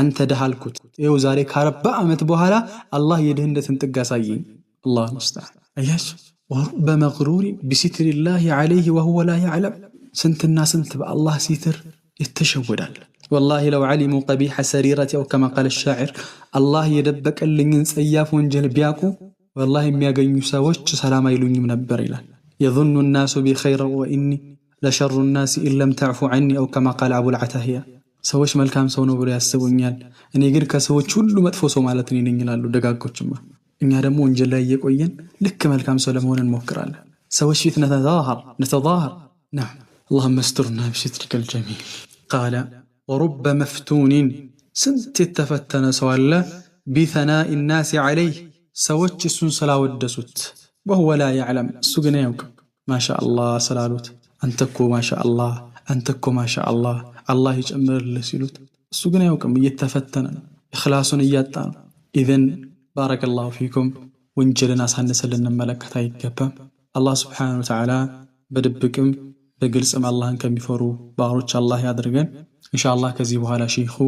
S2: አንተ ደሃ አልኩት። ይኸው ዛሬ ከ40 ዓመት በኋላ አላህ የድህነትን ጥግ አሳየኝ። አላህ ሙስተዓን አያሽ ورب مغرور بستر الله عليه وهو لا يعلم سنتنا سنت بالله ستر يتشودال. والله لو علموا قبيح سريرتي أو كما قال الشاعر الله يدبك اللي سياف ونجل بياكو والله مياغن يساوش سلام يلوني منبر إلال. يظن الناس بخير وإني لشر الناس إن لم تعفو عني أو كما قال أبو العتاهية سوش ملكام سونو بلي يسوونيال اني غير كسوش ሁሉ መጥፎ ሰው ማለት ነኝ ይላሉ ደጋጎችማ። እኛ ደግሞ ወንጀል ላይ እየቆየን ልክ መልካም ሰው ለመሆን እንሞክራለን። ሰዎች ፊት نتظاهر نعم اللهم استرنا بسترك الجميل. قال ورب مفتون سنت تفتن سوالا بثناء الناس عليه سوش سن سلاودسوت وهو لا يعلم سجن يوكم ما شاء الله سلالوت أنتكو ما شاء الله أنتكو ما شاء الله الله يجمر لسيلوت سجن يوكم يتفتن إخلاص ياتان. إذن بارك الله فيكم وانجلنا سنسلنا ملكة يكبم الله سبحانه وتعالى بدبكم بقلس أم الله كم يفروا باروش الله يدرجن إن شاء الله كذيبوا على شيخو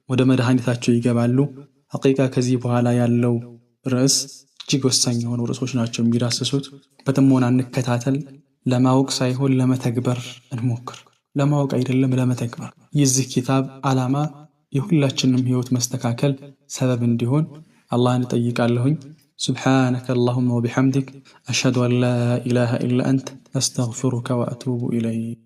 S2: ودم دهاني ثاتشو يجمعلو حقيقة كذيبوا على يالو رأس جيجو السنجون ورسوشناتشو ميراسسوت بتمون عن الكتاتل لما وقصي هو لما تكبر الموكر لما وقع يدلم لما تكبر يزي كتاب علامة يهلاتشنم هيوت مستكاكل سبب اندهون الله نتيك اللهن. سبحانك اللهم وبحمدك أشهد أن لا إله إلا أنت أستغفرك وأتوب إليك.